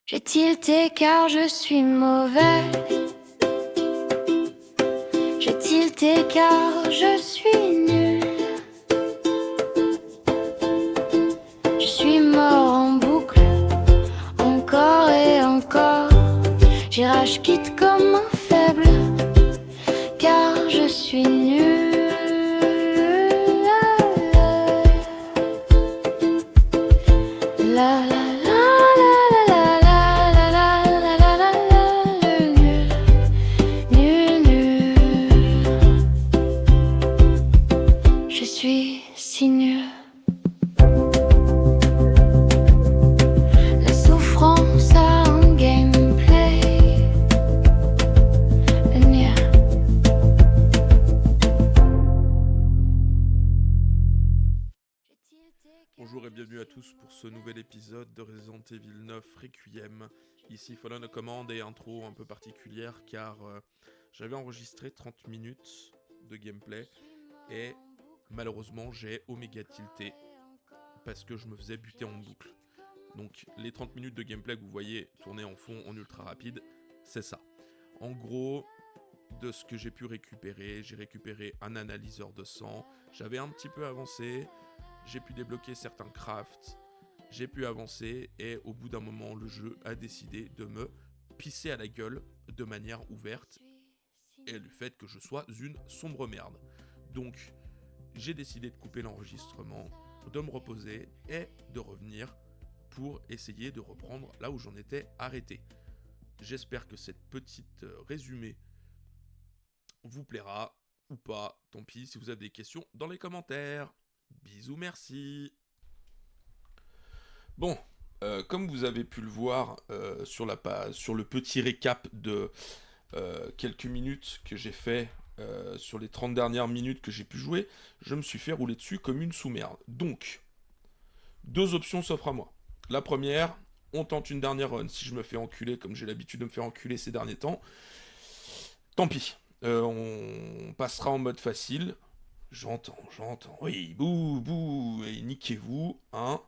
J'ai tilté car je suis mauvais. J'ai tilté car je suis nul. Je suis mort en boucle, encore et encore. J'y rage quitte comme un faible, car je suis nul. La la la la la la la la la la la la, nul, nul, nul. Je suis si nul. La souffrance a un gameplay. Nul. Bonjour et bienvenue à tous pour ce nouvel épisode de Resident Evil 9 Requiem. Ici Fallen Command et intro un peu particulière car j'avais enregistré 30 minutes de gameplay et malheureusement j'ai Omega tilté parce que je me faisais buter en boucle. Donc les 30 minutes de gameplay que vous voyez tourner en fond en ultra rapide, c'est ça. En gros, de ce que j'ai pu récupérer, j'ai récupéré un analyseur de sang, j'avais un petit peu avancé. J'ai pu débloquer certains crafts, j'ai pu avancer et au bout d'un moment, le jeu a décidé de me pisser à la gueule de manière ouverte et du fait que je sois une sombre merde. Donc, j'ai décidé de couper l'enregistrement, de me reposer et de revenir pour essayer de reprendre là où j'en étais arrêté. J'espère que cette petite résumé vous plaira ou pas. Tant pis si vous avez des questions dans les commentaires. Bisous, merci. Bon, comme vous avez pu le voir sur le petit récap de quelques minutes que j'ai fait sur les 30 dernières minutes que j'ai pu jouer, je me suis fait rouler dessus comme une sous-merde. Donc, deux options s'offrent à moi. La première, on tente une dernière run. Si je me fais enculer comme j'ai l'habitude de me faire enculer ces derniers temps, tant pis. On passera en mode facile. J'entends. Oui, bouh, bouh, et niquez-vous, hein.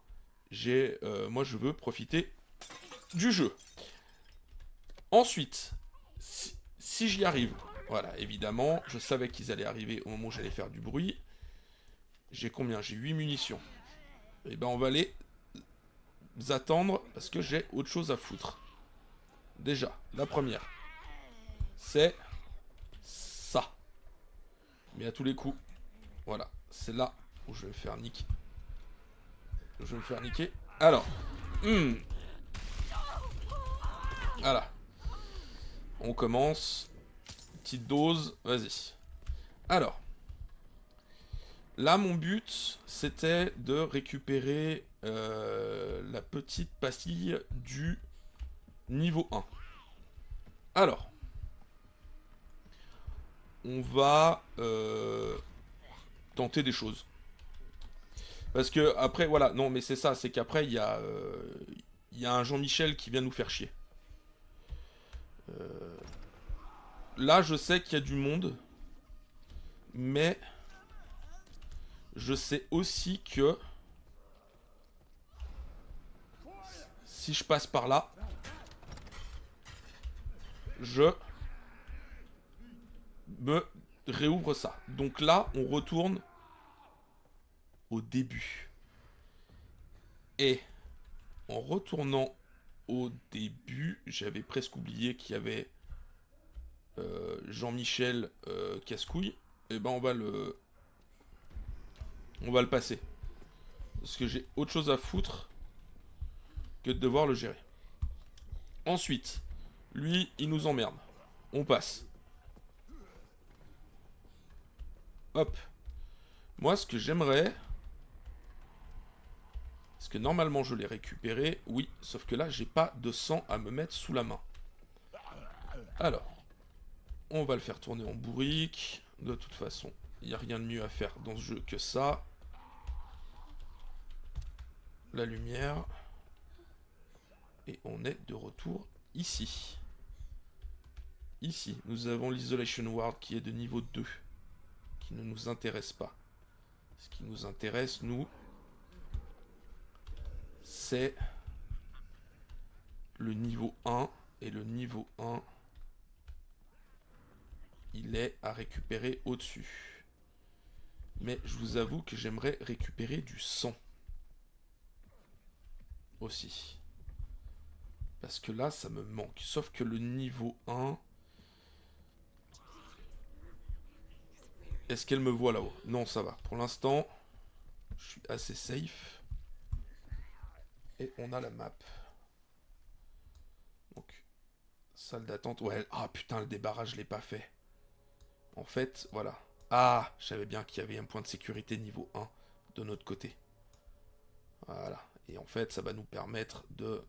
Moi, je veux profiter du jeu. Ensuite, si j'y arrive, voilà, évidemment, je savais qu'ils allaient arriver au moment où j'allais faire du bruit. J'ai combien? J'ai 8 munitions. Et ben, on va les attendre parce que j'ai autre chose à foutre. Déjà, la première, c'est ça. Mais à tous les coups, voilà, c'est là où je vais me faire niquer. Alors, voilà. On commence. Petite dose, vas-y. Alors, là, mon but, c'était de récupérer la petite pastille du niveau 1. Alors, on va tenter des choses. Parce que, après, voilà, non, mais c'est ça, c'est qu'après, il y a un Jean-Michel qui vient nous faire chier. Là, je sais qu'il y a du monde, mais je sais aussi que si je passe par là, je me réouvre ça. Donc là, on retourne au début. Et en retournant au début, j'avais presque oublié qu'il y avait Jean-Michel Casse-Couille. Et ben on va le passer. Parce que j'ai autre chose à foutre que de devoir le gérer. Ensuite, lui, il nous emmerde. On passe. Hop. Moi, ce que j'aimerais... Parce que normalement, je l'ai récupéré. Oui, sauf que là, j'ai pas de sang à me mettre sous la main. Alors, on va le faire tourner en bourrique. De toute façon, il n'y a rien de mieux à faire dans ce jeu que ça. La lumière. Et on est de retour ici. Ici, nous avons l'Isolation Ward qui est de niveau 2. Qui ne nous intéresse pas. Ce qui nous intéresse, nous, c'est le niveau 1. Et le niveau 1, il est à récupérer au-dessus. Mais je vous avoue que j'aimerais récupérer du sang. Aussi. Parce que là, ça me manque. Sauf que le niveau 1... Est-ce qu'elle me voit là-haut? Non, ça va. Pour l'instant, je suis assez safe. Et on a la map. Donc, salle d'attente. Ouais, ah putain, le débarrage, je l'ai pas fait. En fait, voilà. Ah, je savais bien qu'il y avait un point de sécurité niveau 1 de notre côté. Voilà. Et en fait, ça va nous permettre de...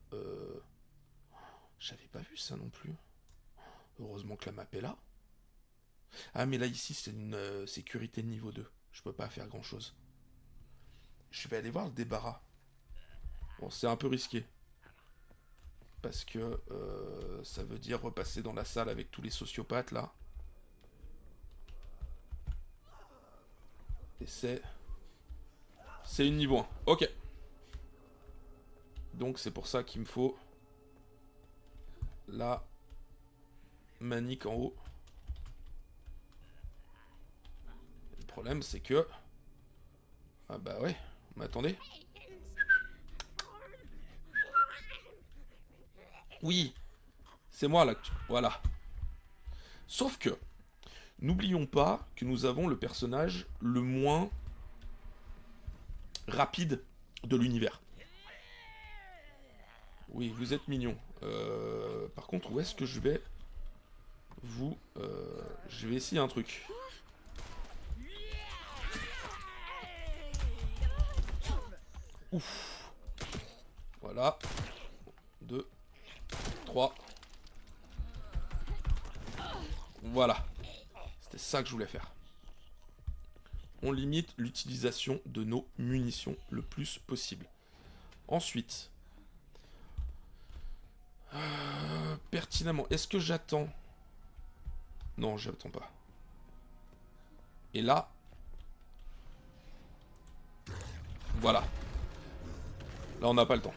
J'avais pas vu ça non plus. Heureusement que la map est là. Ah, mais là, ici, c'est une sécurité de niveau 2. Je peux pas faire grand-chose. Je vais aller voir le débarras. Bon, c'est un peu risqué. Parce que ça veut dire repasser dans la salle avec tous les sociopathes, là. Et c'est... C'est une niveau 1. Ok. Donc, c'est pour ça qu'il me faut... la manique en haut. Le problème, c'est que... Ah bah ouais, mais attendez. Oui, c'est moi là. Voilà. Sauf que, n'oublions pas que nous avons le personnage le moins rapide de l'univers. Oui, vous êtes mignon. Par contre, où est-ce que je vais vous... je vais essayer un truc. Ouf. Voilà. 2, 3. Voilà. C'était ça que je voulais faire. On limite l'utilisation de nos munitions le plus possible. Ensuite... pertinemment, est-ce que j'attends? Non, j'attends pas. Et là... Voilà. Là, on n'a pas le temps.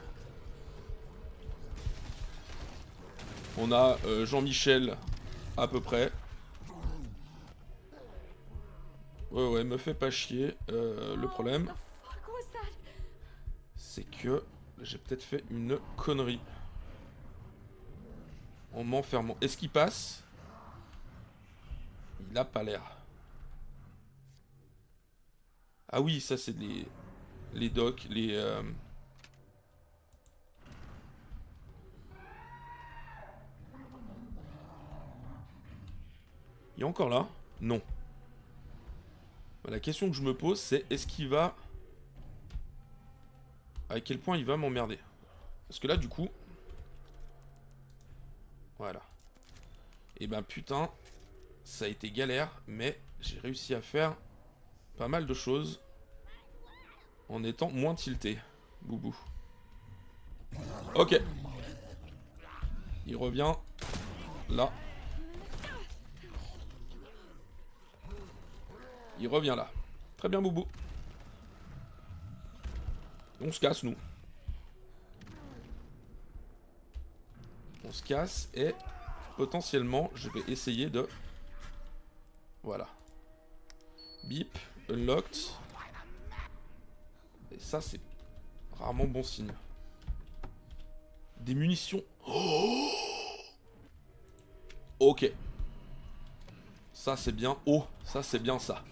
On a Jean-Michel, à peu près. Ouais, me fait pas chier. Le problème... c'est que j'ai peut-être fait une connerie. En m'enfermant. Est-ce qu'il passe? Il a pas l'air. Ah oui, ça c'est les docks, les... Il est encore là? Non. La question que je me pose, c'est est-ce qu'il va... À quel point il va m'emmerder? Parce que là, du coup... Voilà. Et ben putain, ça a été galère, mais j'ai réussi à faire pas mal de choses en étant moins tilté. Boubou. Ok. Il revient là. Il revient là. Très bien, Boubou. On se casse, nous. On se casse et potentiellement, je vais essayer de... Voilà. Bip. Unlocked. Et ça, c'est rarement bon signe. Des munitions. Oh, ok. Ça, c'est bien. Oh, ça, c'est bien ça.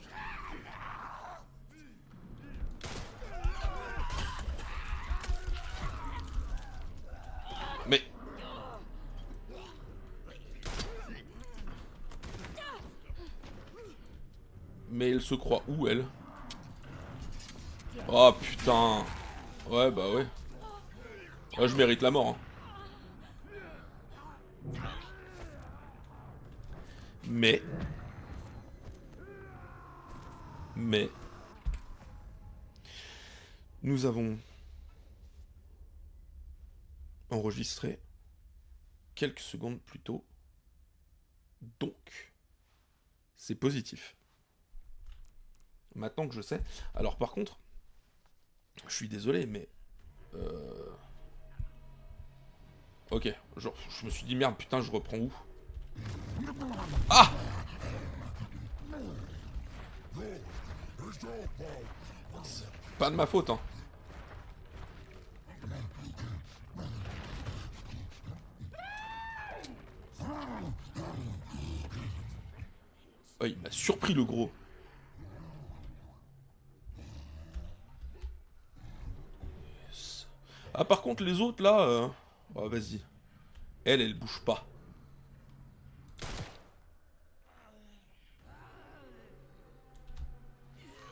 Mais... Mais elle se croit où, elle? Oh, putain. Ouais, bah ouais. Ouais, je mérite la mort, hein. Mais... Nous avons... enregistré quelques secondes plus tôt. Donc... c'est positif. Maintenant que je sais... Alors par contre... je suis désolé, mais... Ok, genre, je me suis dit merde, putain, je reprends où? Ah! Pas de ma faute, hein. Oh, il m'a surpris le gros. Yes. Ah, par contre, les autres là. Oh, vas-y. Elle bouge pas.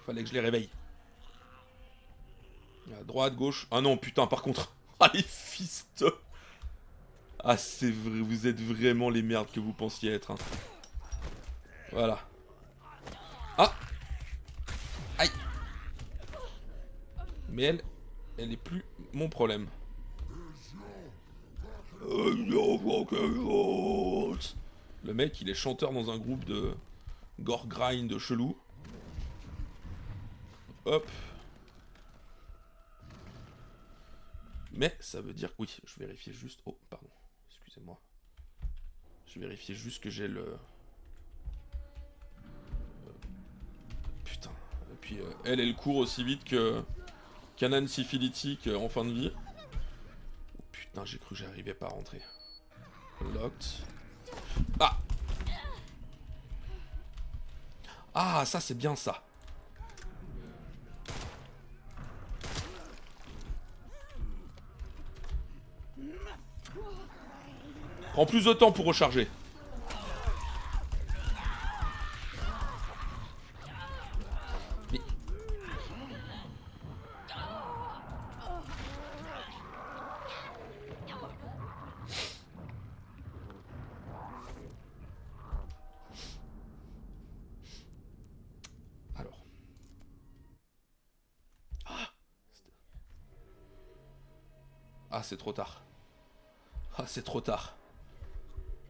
Fallait que je les réveille. À droite, gauche. Ah non, putain, par contre. Ah, les fistes. Ah, c'est vrai, vous êtes vraiment les merdes que vous pensiez être. Hein. Voilà. Ah! Aïe! Mais elle est plus mon problème. Le mec, il est chanteur dans un groupe de gore grind chelou. Hop. Mais ça veut dire... Oui, je vérifiais juste... Oh, pardon. Excusez-moi. Je vérifiais juste que j'ai le... Putain. Et puis, elle court aussi vite que... Canan syphilitique en fin de vie. Oh, putain, j'ai cru que j'arrivais pas à rentrer. Locked. Ah! Ah, ça c'est bien ça. Prends plus de temps pour recharger. Mais... Alors. Ah, c'est trop tard. Ah, c'est trop tard.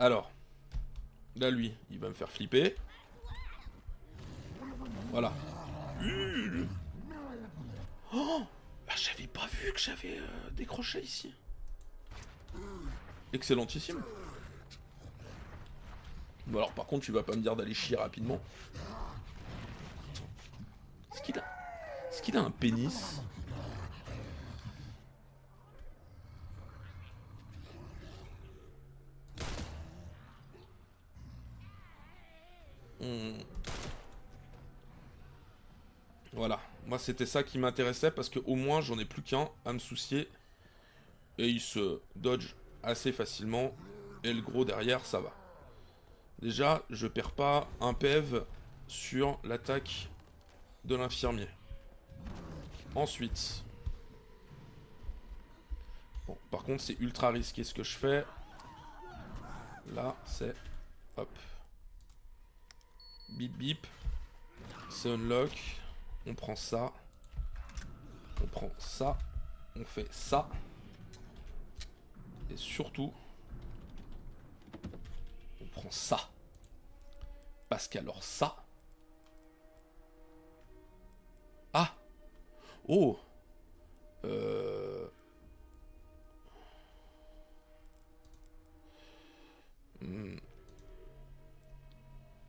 Alors. Là, lui, il va me faire flipper. Voilà. Oh, bah, j'avais pas vu que j'avais décroché ici. Excellentissime. Bon alors par contre tu vas pas me dire d'aller chier rapidement. Est-ce qu'il a un pénis? Voilà, moi c'était ça qui m'intéressait parce que au moins j'en ai plus qu'un à me soucier. Et il se dodge assez facilement. Et le gros derrière ça va. Déjà je perds pas un PEV sur l'attaque de l'infirmier. Ensuite. Bon, par contre c'est ultra risqué ce que je fais. Là c'est... Hop. Bip bip. C'est unlock. On prend ça. On prend ça. On fait ça. Et surtout, on prend ça. Parce qu'alors ça... Ah! Oh!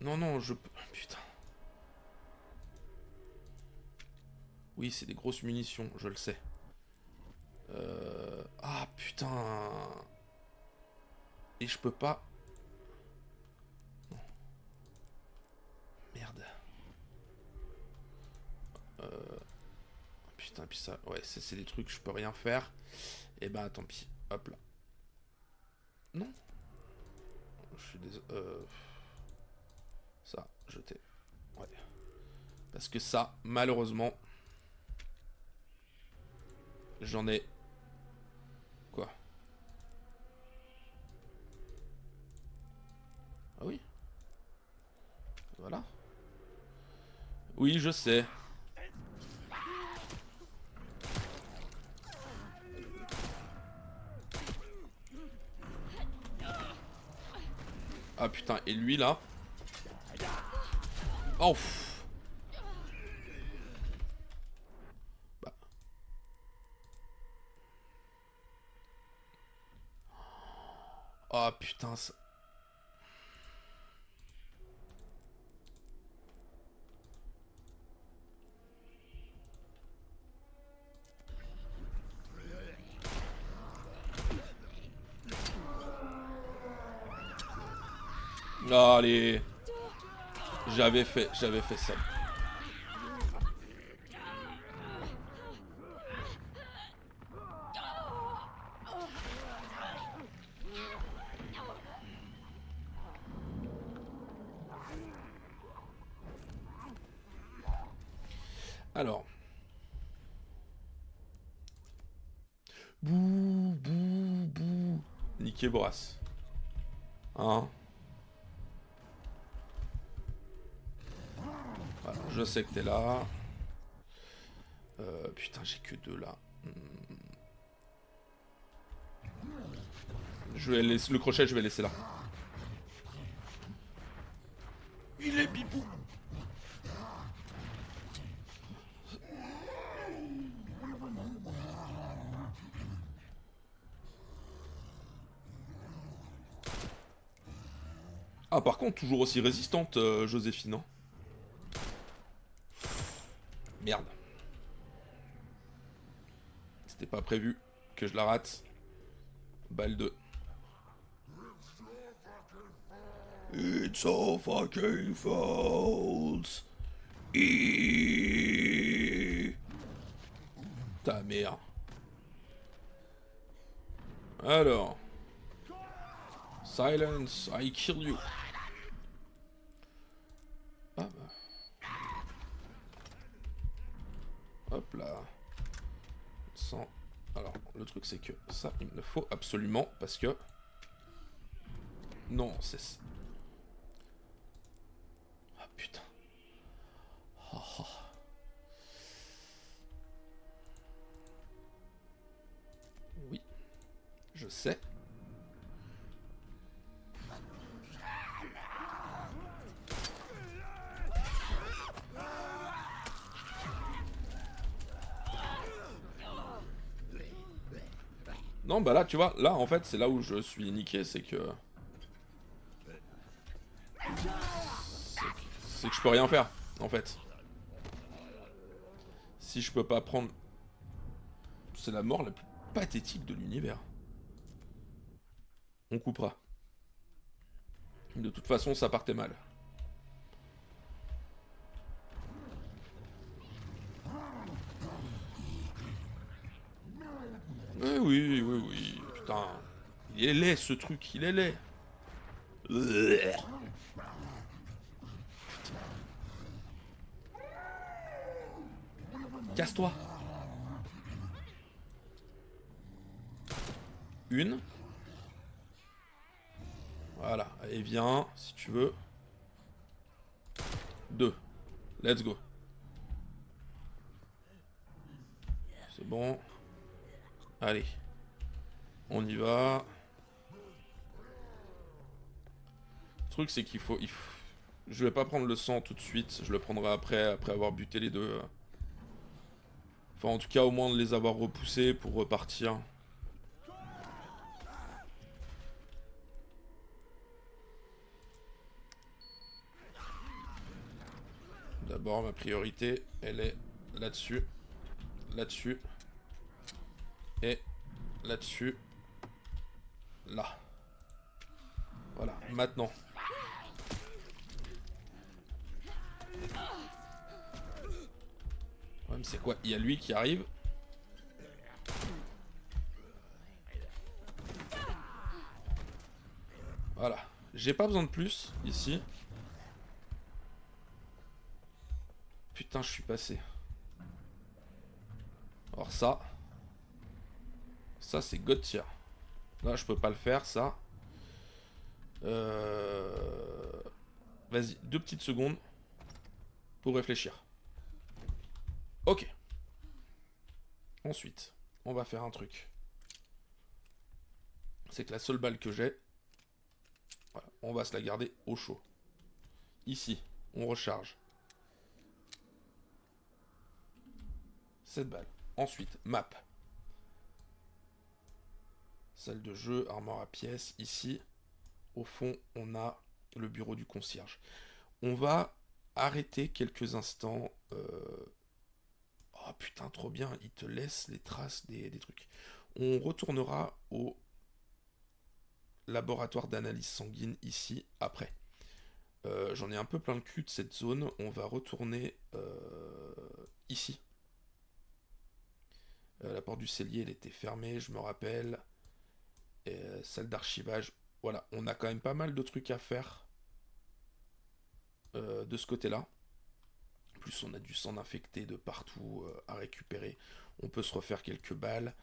Non, non, je... Putain. Oui, c'est des grosses munitions, je le sais. Ah, putain. Et je peux pas... Non. Merde. Putain, puis ça... Ouais, c'est des trucs, je peux rien faire. Et ben, tant pis. Hop là. Non. Je suis désolé. Ça, jeter. Ouais. Parce que ça, malheureusement... J'en ai... Quoi? Ah oui? Voilà. Oui, je sais. Ah putain, et lui là... Oh pff. Bah. Oh putain, ça... Allez. J'avais fait ça. Alors. Bouh, bouh, bouh. Niquer Boras. Hein? Voilà, je sais que t'es là. Putain, j'ai que 2 là. Je vais laisser... Le crochet, je vais laisser là. Il est bibou. Ah, par contre, toujours aussi résistante, Joséphine. Hein. Merde. C'était pas prévu que je la rate. Balle 2. It's so fucking false. Ta mère. Alors. Silence, I kill you. Ah bah. Hop là. 100. Alors, le truc c'est que ça, il me le faut absolument parce que... Non, c'est... Ah putain. Oh, oh. Oui. Je sais. Non, bah là, tu vois, là, en fait, c'est là où je suis niqué, c'est que... C'est que je peux rien faire, en fait. Si je peux pas prendre... C'est la mort la plus pathétique de l'univers. On coupera. De toute façon, ça partait mal. Oui, oui, oui. Putain. Il est laid, ce truc. Il est laid. Casse-toi. Une. Voilà. Allez, viens, si tu veux. 2. Let's go. C'est bon. Allez. On y va. Le truc, c'est qu'il faut... Je vais pas prendre le sang tout de suite. Je le prendrai après avoir buté les deux. Enfin, en tout cas, au moins de les avoir repoussés pour repartir. D'abord, ma priorité, elle est là-dessus. Là-dessus. Et là-dessus. Là. Voilà, maintenant. Le problème, c'est quoi? Il y a lui qui arrive. Voilà. J'ai pas besoin de plus, ici. Putain, je suis passé. Alors ça... Ça, c'est God tier. Là, je peux pas le faire, ça. Vas-y, 2 petites secondes. Pour réfléchir. Ok. Ensuite, on va faire un truc. C'est que la seule balle que j'ai... Voilà, on va se la garder au chaud. Ici, on recharge. Cette balle. Ensuite, map. Salle de jeu, armoire à pièces. Ici, au fond, on a le bureau du concierge. On va arrêter quelques instants. Oh putain, trop bien. Il te laisse les traces des trucs. On retournera au laboratoire d'analyse sanguine ici après. J'en ai un peu plein le cul de cette zone. On va retourner ici. La porte du cellier, elle était fermée, je me rappelle. Salle d'archivage. Voilà, on a quand même pas mal de trucs à faire de ce côté-là. En plus, on a du sang infecté de partout à récupérer. On peut se refaire quelques balles.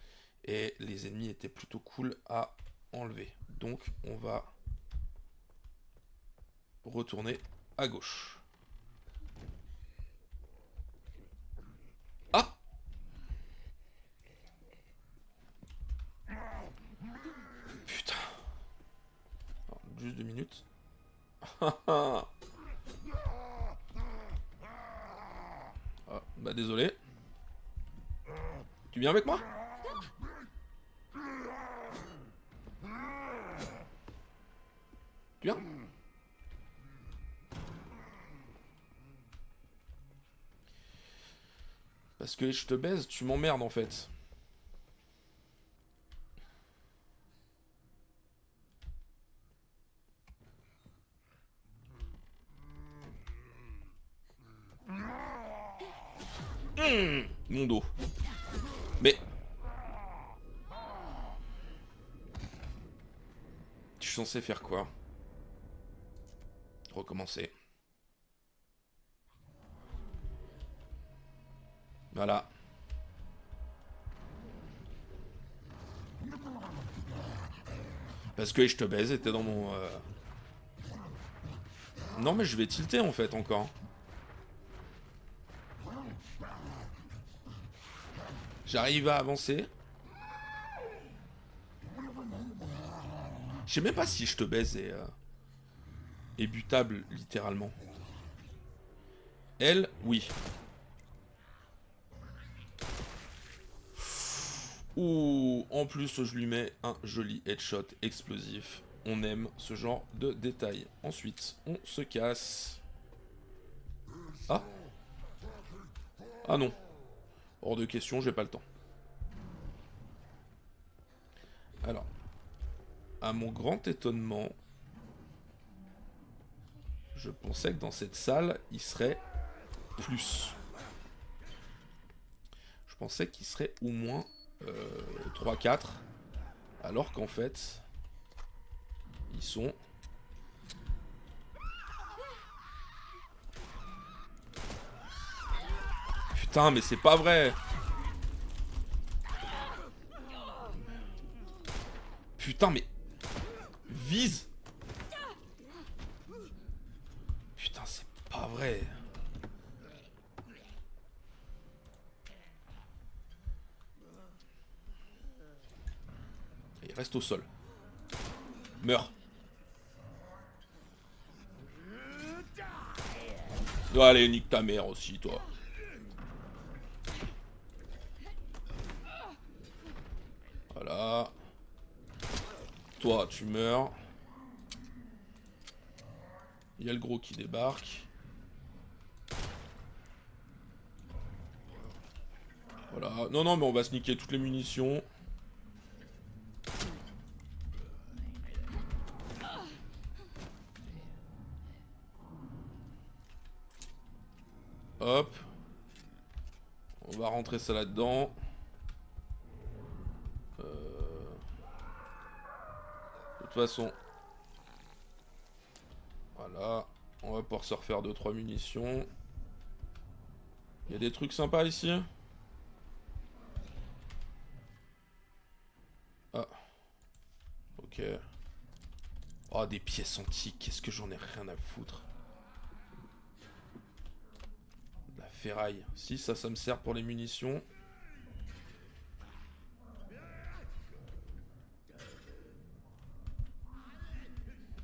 Et les ennemis étaient plutôt cool à enlever. Donc, on va retourner à gauche. Ah! Putain. Alors, juste 2 minutes. Ah, bah désolé. Tu viens avec moi? Tu viens? Parce que je te baise, tu m'emmerdes en fait. Mon dos. Mais... Je suis censé faire quoi? Recommencer. Voilà. Parce que je te baise et t'es dans mon... Non mais je vais tilter en fait encore. J'arrive à avancer. Je sais même pas si je te baise est butable littéralement. Elle, oui. Ouh, en plus je lui mets un joli headshot explosif. On aime ce genre de détails. Ensuite, on se casse. Ah. Ah non. Hors de question, j'ai pas le temps. Alors, à mon grand étonnement, je pensais que dans cette salle, il serait plus. Je pensais qu'il serait au moins 3-4. Alors qu'en fait, ils sont... Putain, mais c'est pas vrai! Putain, mais... Vise! Putain, c'est pas vrai! Il reste au sol. Meurs. Allez, nique ta mère aussi, toi. Voilà. Toi, tu meurs. Il y a le gros qui débarque. Voilà. Non, non, mais on va se niquer toutes les munitions. Hop. On va rentrer ça là-dedans. De toute façon. Voilà. On va pouvoir se refaire 2-3 munitions. Il y a des trucs sympas ici. Ah. Ok. Oh, des pièces antiques. Qu'est-ce que j'en ai rien à foutre. De la ferraille. Si, ça me sert pour les munitions.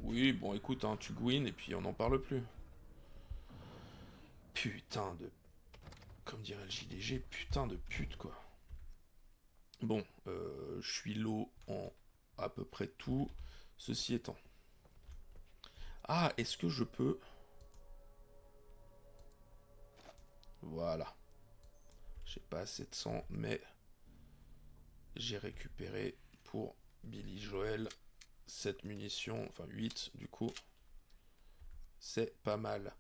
Oui, bon, écoute, hein, tu gouines et puis on n'en parle plus. Putain de... Comme dirait le JDG, putain de pute, quoi. Bon, je suis low en à peu près tout. Ceci étant. Ah, est-ce que je peux... Voilà. J'ai pas assez de sang, mais j'ai récupéré pour Billy Joel 7 munitions, enfin 8 du coup. C'est pas mal.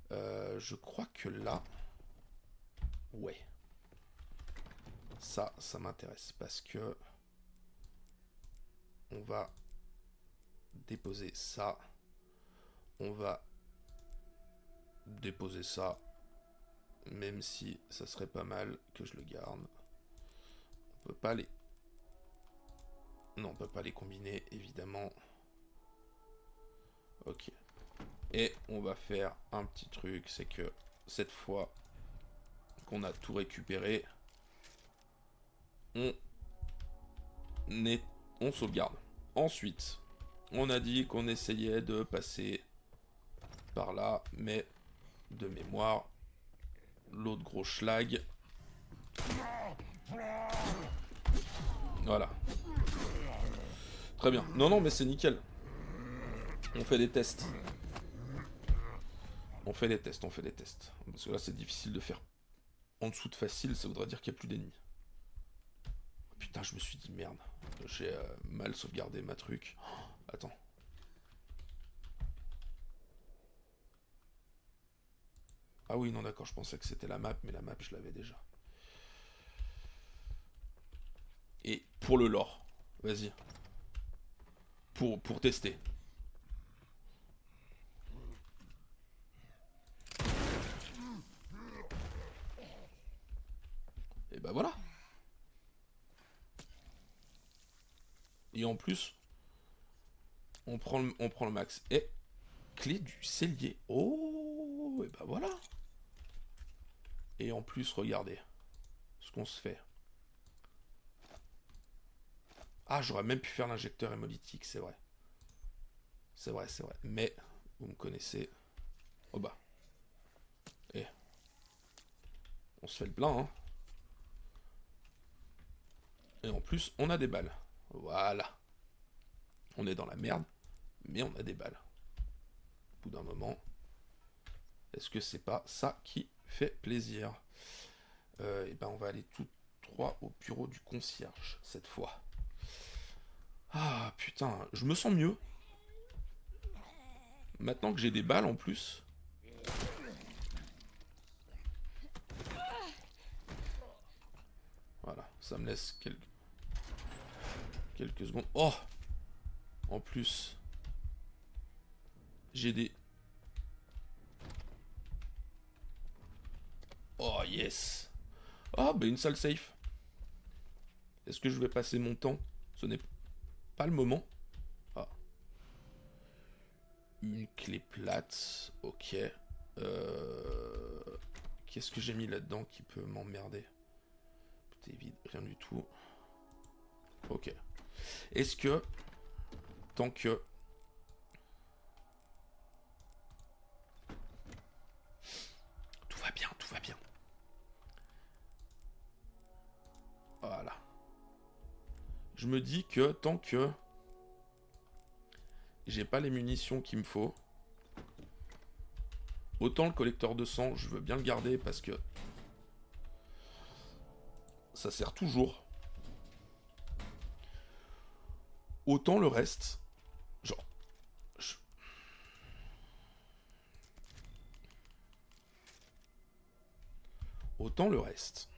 Je crois que là... Ouais. Ça m'intéresse parce que... On va déposer ça. On va déposer ça. Même si ça serait pas mal que je le garde. On peut pas les... Non, on peut pas les combiner, évidemment. Ok. Et on va faire un petit truc, c'est que cette fois qu'on a tout récupéré, on sauvegarde. Ensuite, on a dit qu'on essayait de passer par là, mais de mémoire, l'autre gros schlag. Voilà. Très bien. Non, non, mais c'est nickel. On fait des tests. On fait des tests. Parce que là, c'est difficile de faire en dessous de facile, ça voudrait dire qu'il n'y a plus d'ennemis. Putain, je me suis dit merde. J'ai mal sauvegardé ma truc. Oh, attends. Ah oui, non, d'accord, je pensais que c'était la map, mais la map, je l'avais déjà. Et pour le lore, vas-y. Pour tester. Et bah voilà. Et en plus, on prend le max. Et clé du cellier. Oh, et bah voilà. Et en plus, regardez ce qu'on se fait. Ah, j'aurais même pu faire l'injecteur hémolytique, c'est vrai. C'est vrai. Mais, vous me connaissez. Oh bah. Et on se fait le plein, hein. Et en plus, on a des balles. Voilà. On est dans la merde, mais on a des balles. Au bout d'un moment, est-ce que c'est pas ça qui fait plaisir? Et ben on va aller tous trois au bureau du concierge, cette fois. Ah putain, je me sens mieux. Maintenant que j'ai des balles en plus. Voilà, ça me laisse quelques secondes. Oh! En plus, j'ai des... Oh yes! Ah bah une salle safe. Est-ce que je vais passer mon temps? Ce n'est pas le moment. Ah. Une clé plate. Ok. Qu'est-ce que j'ai mis là-dedans qui peut m'emmerder? Tout est vide, rien du tout. Ok. Est-ce que... Tant que... Tout va bien, tout va bien. Voilà. Je me dis que tant que... J'ai pas les munitions qu'il me faut. Autant le collecteur de sang, je veux bien le garder parce que... Ça sert toujours. Autant le reste... Genre... Autant le reste...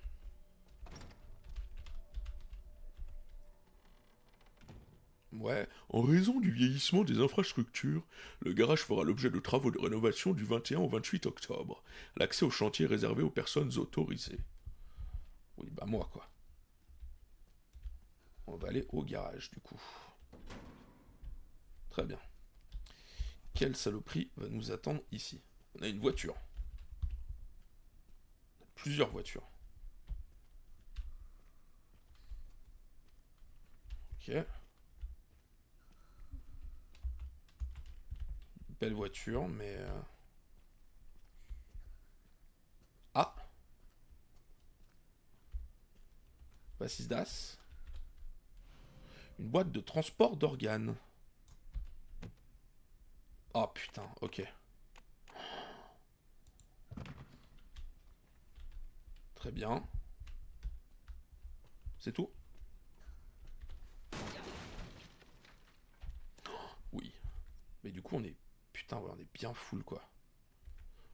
Ouais, en raison du vieillissement des infrastructures, le garage fera l'objet de travaux de rénovation du 21 au 28 octobre. L'accès au chantier est réservé aux personnes autorisées. Oui, bah moi, quoi. On va aller au garage, du coup. Très bien. Quelle saloperie va nous attendre ici? On a une voiture. Plusieurs voitures. Ok. Belle voiture, mais... Ah! Was ist das? Une boîte de transport d'organes. Oh putain, ok. Très bien. C'est tout? Oui. Mais du coup, on est... Putain, ouais, on est bien full, quoi.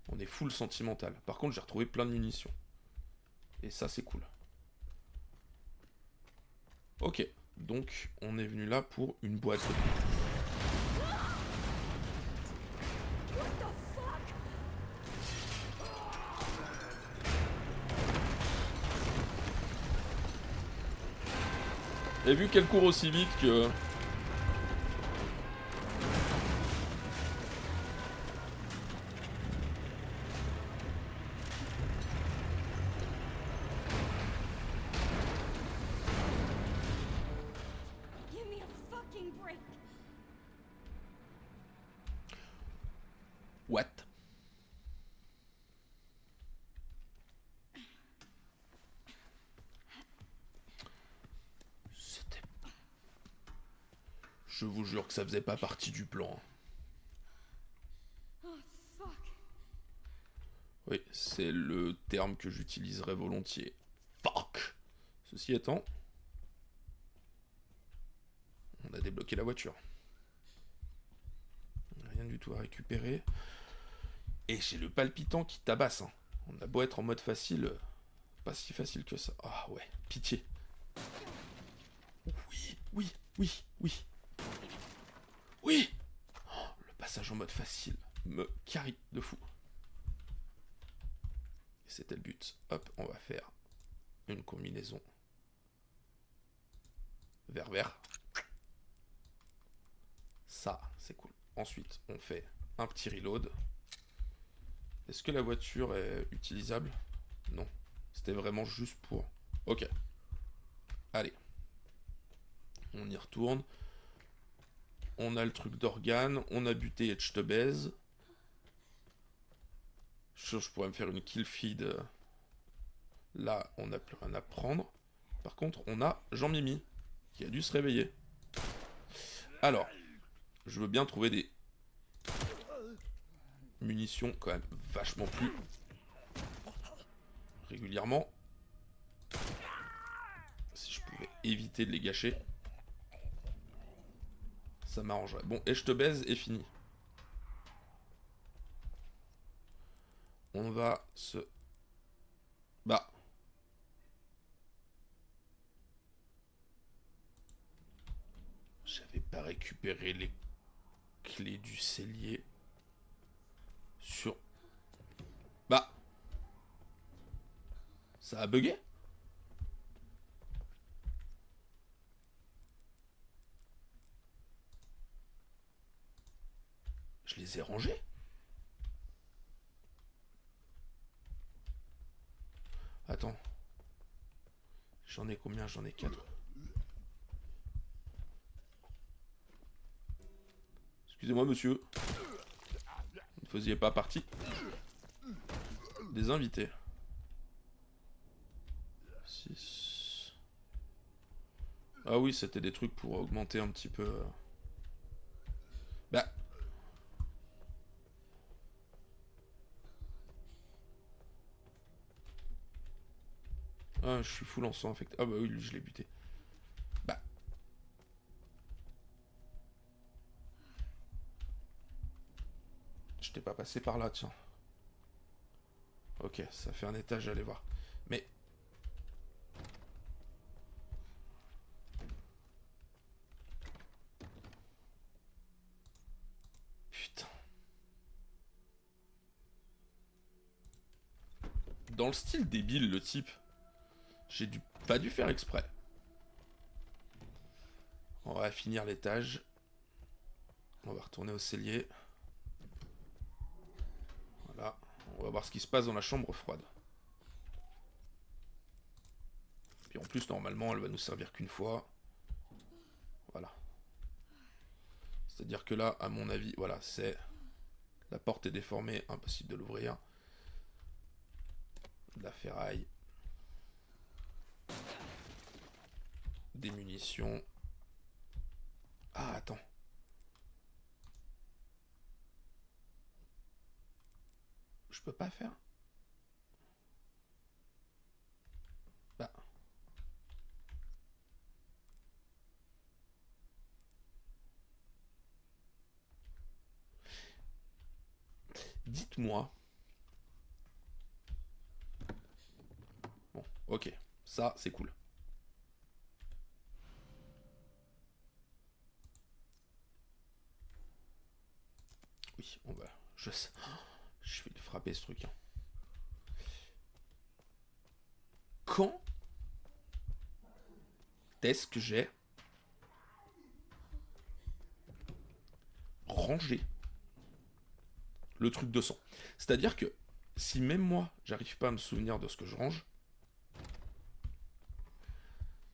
On est full sentimental. Par contre, j'ai retrouvé plein de munitions. Et ça, c'est cool. Ok. Donc, on est venu là pour une boîte. Et vu qu'elle court aussi vite que... Give me a fucking break. What? C'était... Je vous jure que ça faisait pas partie du plan. Oh fuck. Oui, c'est le terme que j'utiliserais volontiers. Fuck. Ceci étant... On a débloqué la voiture. Rien du tout à récupérer. Et j'ai le palpitant qui tabasse. Hein. On a beau être en mode facile, pas si facile que ça. Ah ouais, pitié. Oui, oui, oui, oui. Oui. Oh, le passage en mode facile me carry de fou. Et c'était le but. Hop, on va faire une combinaison vert-vert. Ça, c'est cool. Ensuite, on fait un petit reload. Est-ce que la voiture est utilisable? Non. C'était vraiment juste pour... Ok. Allez. On y retourne. On a le truc d'organe. On a buté et je te baise. Je pourrais me faire une kill feed. Là, on n'a plus rien à prendre. Par contre, on a Jean-Mimi qui a dû se réveiller. Alors, je veux bien trouver des munitions quand même vachement plus régulièrement. Si je pouvais éviter de les gâcher, ça m'arrangerait. Bon, et je te baise et fini. On va se... Bah. J'avais pas récupéré les clés du cellier sur... Bah. Ça a bugué? Je les ai rangés? Attends. J'en ai combien? J'en ai 4. Excusez-moi, monsieur. Vous ne faisiez pas partie des invités. 6. Ah oui, c'était des trucs pour augmenter un petit peu... Bah... Ah, je suis full en sang infecté. Ah bah oui, lui, je l'ai buté. Bah... Je t'ai pas passé par là, tiens. Ok, ça fait un étage, j'allais voir. Mais... Putain. Dans le style débile, le type. J'ai pas dû faire exprès. On va finir l'étage. On va retourner au cellier. Voilà. On va voir ce qui se passe dans la chambre froide. Puis en plus, normalement, elle va nous servir qu'une fois. Voilà. C'est-à-dire que là, à mon avis, voilà, c'est... La porte est déformée, impossible de l'ouvrir. De la ferraille. Des munitions. Ah, attends. Je peux pas faire? Bah. Dites-moi. Bon, ok. Ça, c'est cool. Oui, on va... Je sais. Je vais le frapper, ce truc. Hein. Quand est-ce que j'ai rangé le truc de sang? C'est-à-dire que si même moi, j'arrive pas à me souvenir de ce que je range,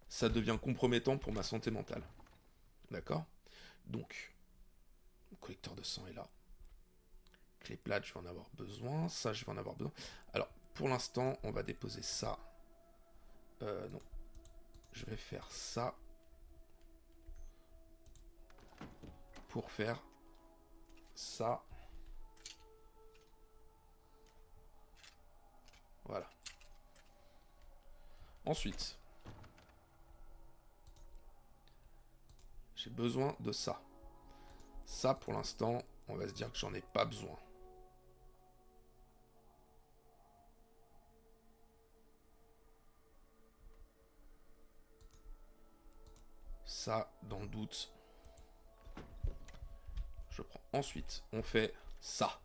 ça devient compromettant pour ma santé mentale. D'accord? Donc, le collecteur de sang est là. Clé plate, je vais en avoir besoin. Ça, je vais en avoir besoin. Alors, pour l'instant, on va déposer ça. Non. Je vais faire ça. Pour faire ça. Voilà. Ensuite, j'ai besoin de ça. Ça, pour l'instant, on va se dire que j'en ai pas besoin. Ça, dans le doute, je prends. Ensuite, on fait ça.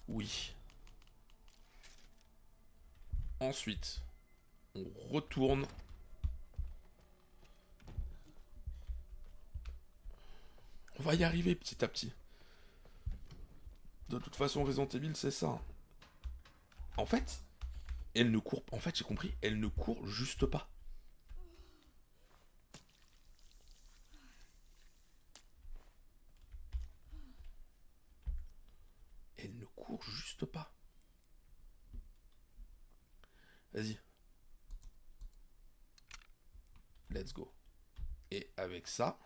Oui. Ensuite, on retourne. On va y arriver petit à petit. De toute façon, Resident Evil, c'est ça. En fait, elle ne court... En fait, j'ai compris, elle ne court juste pas. Elle ne court juste pas. Vas-y. Let's go. Et avec ça,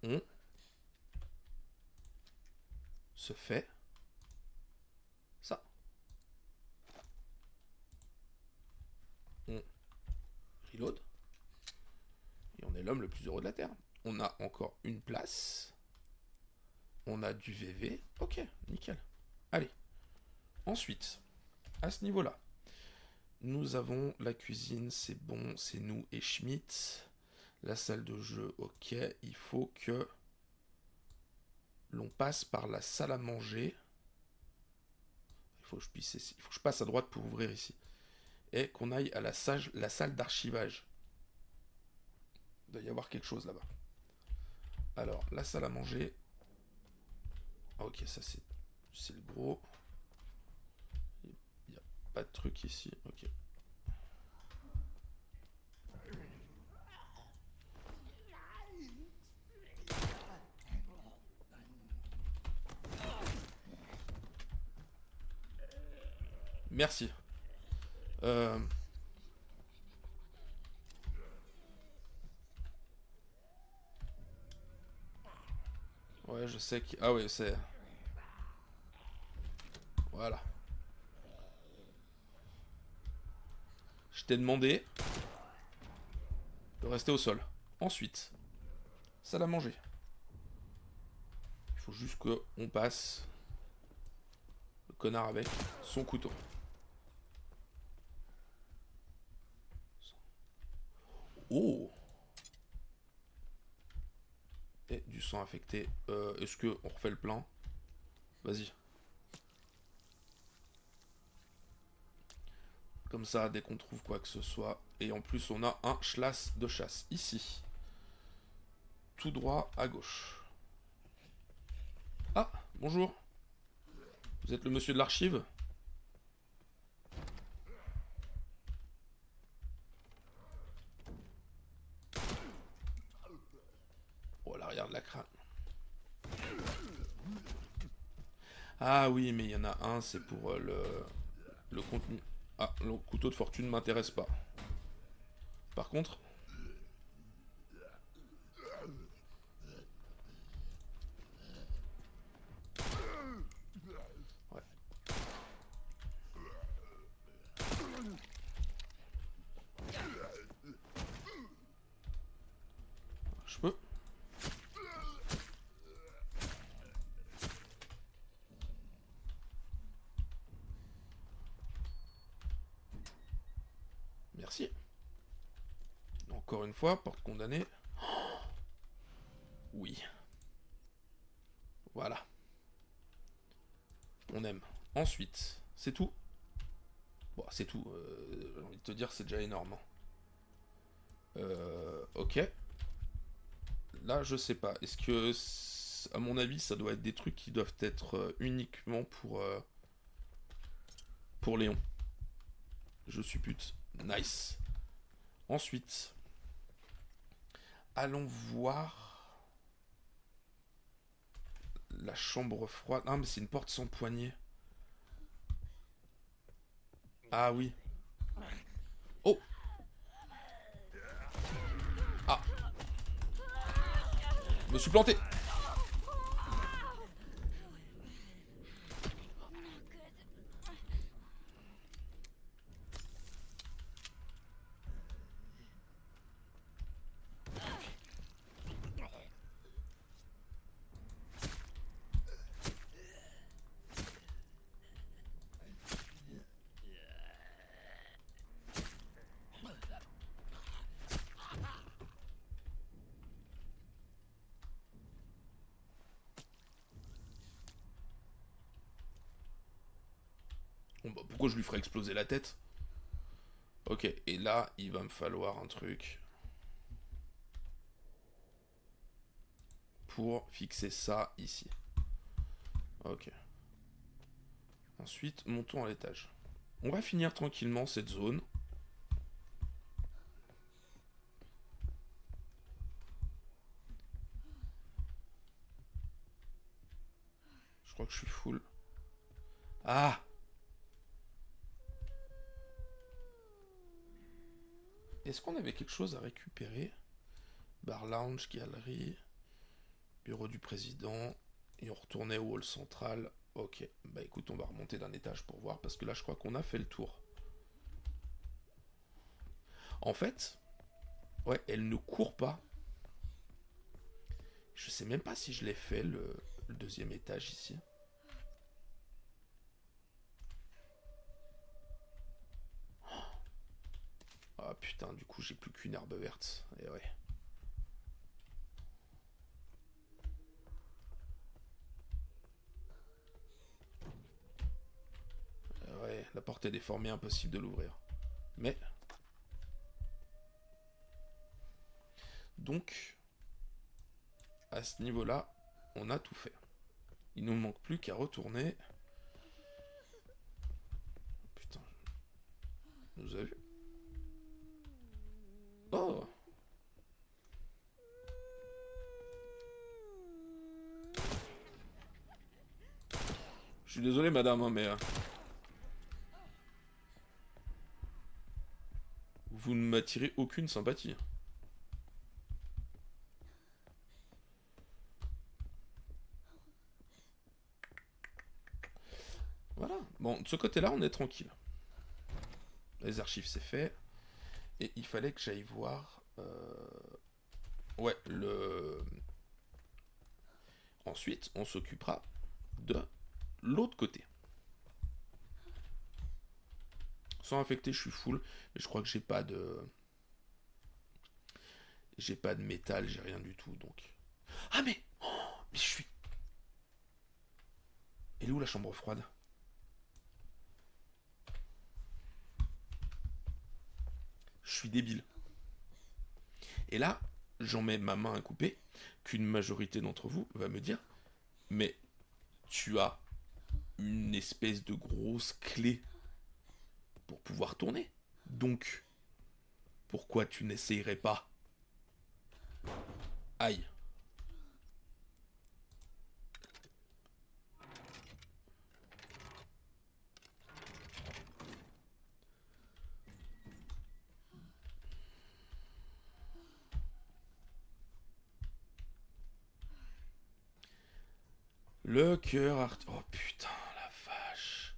on se fait ça. On reload. Et on est l'homme le plus heureux de la Terre. On a encore une place. On a du VV. Ok, nickel. Allez. Ensuite, à ce niveau-là, nous avons la cuisine, c'est bon, c'est nous et Schmidt. La salle de jeu, ok. Il faut que l'on passe par la salle à manger. Il faut que je passe à droite pour ouvrir ici. Et qu'on aille à la salle d'archivage. Il doit y avoir quelque chose là-bas. Alors, la salle à manger. Ok, ça c'est le gros. Il n'y a pas de truc ici. Ok. Merci. Ouais, je sais que... Ah ouais, c'est... Voilà. Je t'ai demandé de rester au sol. Ensuite, salle à manger. Il faut juste qu'on passe le connard avec son couteau. Oh! Et du sang affecté. Est-ce qu'on refait le plein? Vas-y. Comme ça, dès qu'on trouve quoi que ce soit. Et en plus, on a un schlass de chasse. Ici. Tout droit à gauche. Ah, bonjour. Vous êtes le monsieur de l'archive? Oh, l'arrière de la crâne. Ah oui, mais il y en a un, c'est pour le contenu. Ah, le couteau de fortune m'intéresse pas. Par contre, Je peux. Merci. Encore une fois, porte condamnée. Oui. Voilà. On aime. Ensuite, c'est tout. Bon, c'est tout. J'ai envie de te dire, c'est déjà énorme. Ok. Là, je sais pas. Est-ce que, à mon avis, ça doit être des trucs qui doivent être uniquement pour Léon. Je suppute. Nice. Ensuite, allons voir la chambre froide. Ah, mais c'est une porte sans poignée. Ah oui. Oh. Ah. Je me suis planté. Bon, bah, pourquoi je lui ferais exploser la tête? Ok, et là, il va me falloir un truc pour fixer ça ici. Ok. Ensuite, montons à l'étage. On va finir tranquillement cette zone. Je crois que je suis full. Ah! Est-ce qu'on avait quelque chose à récupérer? Bar lounge, galerie, bureau du président. Et on retournait au hall central. Ok, bah écoute, on va remonter d'un étage pour voir, parce que là, je crois qu'on a fait le tour. En fait, ouais, elle ne court pas. Je sais même pas si je l'ai fait, le deuxième étage ici. Ah putain, du coup, j'ai plus qu'une herbe verte. Et ouais. Ouais, la porte est déformée, impossible de l'ouvrir. Mais... Donc, à ce niveau-là, on a tout fait. Il nous manque plus qu'à retourner... Putain. Nous a vu. Oh! Je suis désolé, madame, hein, mais... vous ne m'attirez aucune sympathie. Voilà. Bon, de ce côté-là, on est tranquille. Les archives, c'est fait. Et il fallait que j'aille voir... Ouais, le... Ensuite, on s'occupera de l'autre côté. Sans infecter, je suis full. Mais je crois que j'ai pas de... J'ai pas de métal, j'ai rien du tout, donc... Ah mais... Oh, mais je suis... Elle est où la chambre froide? Je suis débile. Et là, j'en mets ma main à couper, qu'une majorité d'entre vous va me dire, mais tu as une espèce de grosse clé pour pouvoir tourner. Donc, pourquoi tu n'essayerais pas? Aïe. Le cœur art... Oh putain, la vache.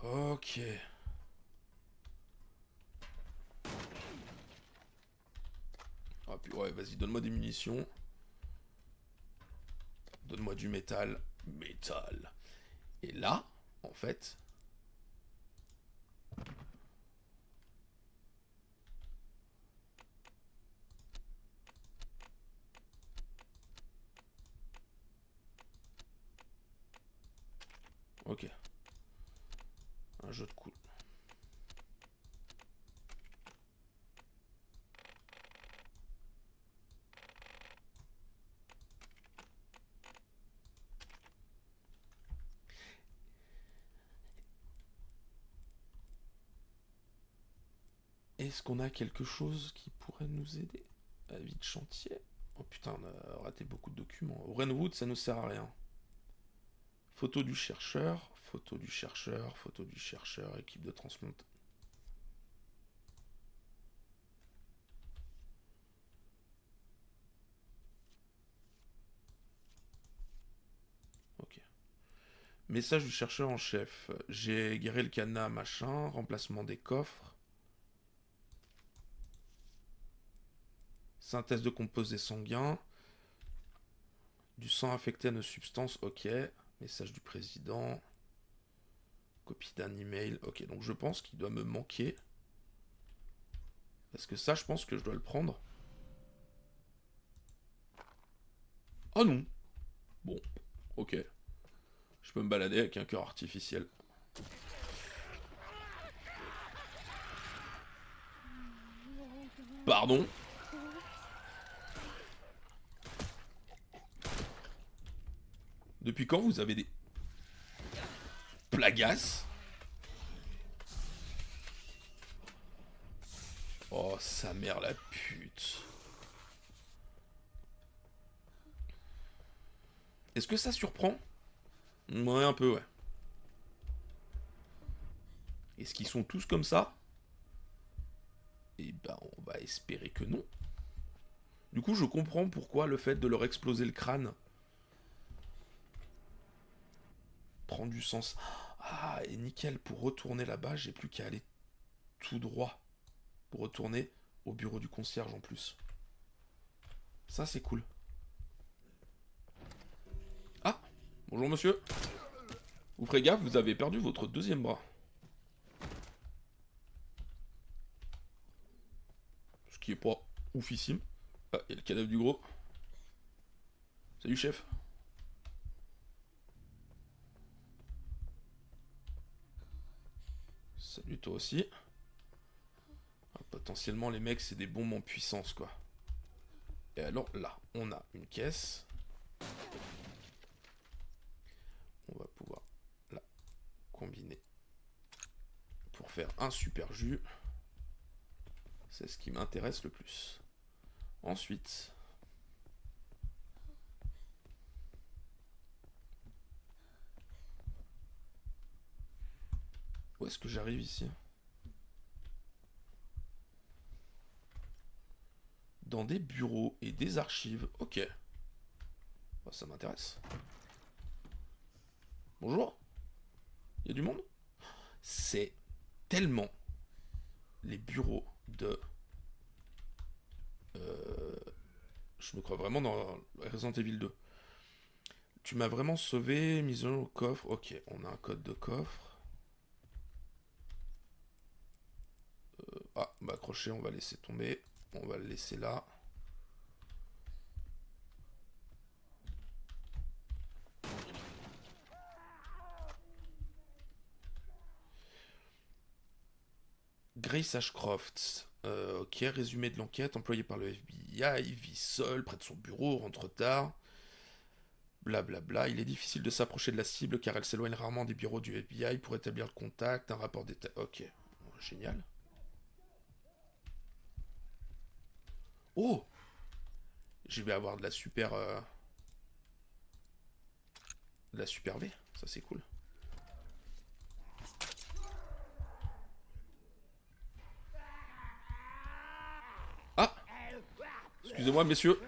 Ok. puis ouais, vas-y, donne-moi des munitions. Donne-moi du métal. Métal. Et là, en fait... Ok. Un jeu de coups. Est-ce qu'on a quelque chose qui pourrait nous aider? Avis de chantier. Oh putain, on a raté beaucoup de documents. Renwood, ça ne sert à rien. Photo du chercheur, photo du chercheur, photo du chercheur, équipe de transplantation. Ok. Message du chercheur en chef. J'ai guéri le cadenas, machin, remplacement des coffres. Synthèse de composés sanguins. Du sang affecté à nos substances, ok. Message du président. Copie d'un email, ok. Donc je pense qu'il doit me manquer. Parce que ça, je pense que je dois le prendre. Oh non. Bon, ok. Je peux me balader avec un cœur artificiel. Pardon? Depuis quand vous avez des... plagas? Oh, sa mère la pute. Est-ce que ça surprend? Ouais, un peu, ouais. Est-ce qu'ils sont tous comme ça? Eh ben, on va espérer que non. Du coup, je comprends pourquoi le fait de leur exploser le crâne prend du sens. Ah, et nickel, pour retourner là-bas, j'ai plus qu'à aller tout droit. Pour retourner au bureau du concierge en plus. Ça, c'est cool. Ah, bonjour monsieur. Vous ferez gaffe, vous avez perdu votre deuxième bras. Ce qui est pas oufissime. Ah, il y a le cadavre du gros. Salut chef. Salut toi aussi. Ah, potentiellement les mecs c'est des bombes en puissance quoi. Et alors là, on a une caisse. On va pouvoir la combiner pour faire un super jus. C'est ce qui m'intéresse le plus. Ensuite, où est-ce que j'arrive ici? Dans des bureaux et des archives. Ok. Bah, ça m'intéresse. Bonjour. Il y a du monde? C'est tellement les bureaux de... Je me crois vraiment dans Resident Evil 2. Tu m'as vraiment sauvé, mise au coffre. Ok, on a un code de coffre. Ah, bah accroché, on va laisser tomber. On va le laisser là. Grace Ashcroft. Ok, résumé de l'enquête. Employé par le FBI, vit seul près de son bureau, rentre tard. Blablabla. Bla bla. Il est difficile de s'approcher de la cible car elle s'éloigne rarement des bureaux du FBI pour établir le contact. Un rapport d'état. Ok, génial. Oh! Je vais avoir de la super... de la super V. Ça, c'est cool. Ah! Excusez-moi, messieurs.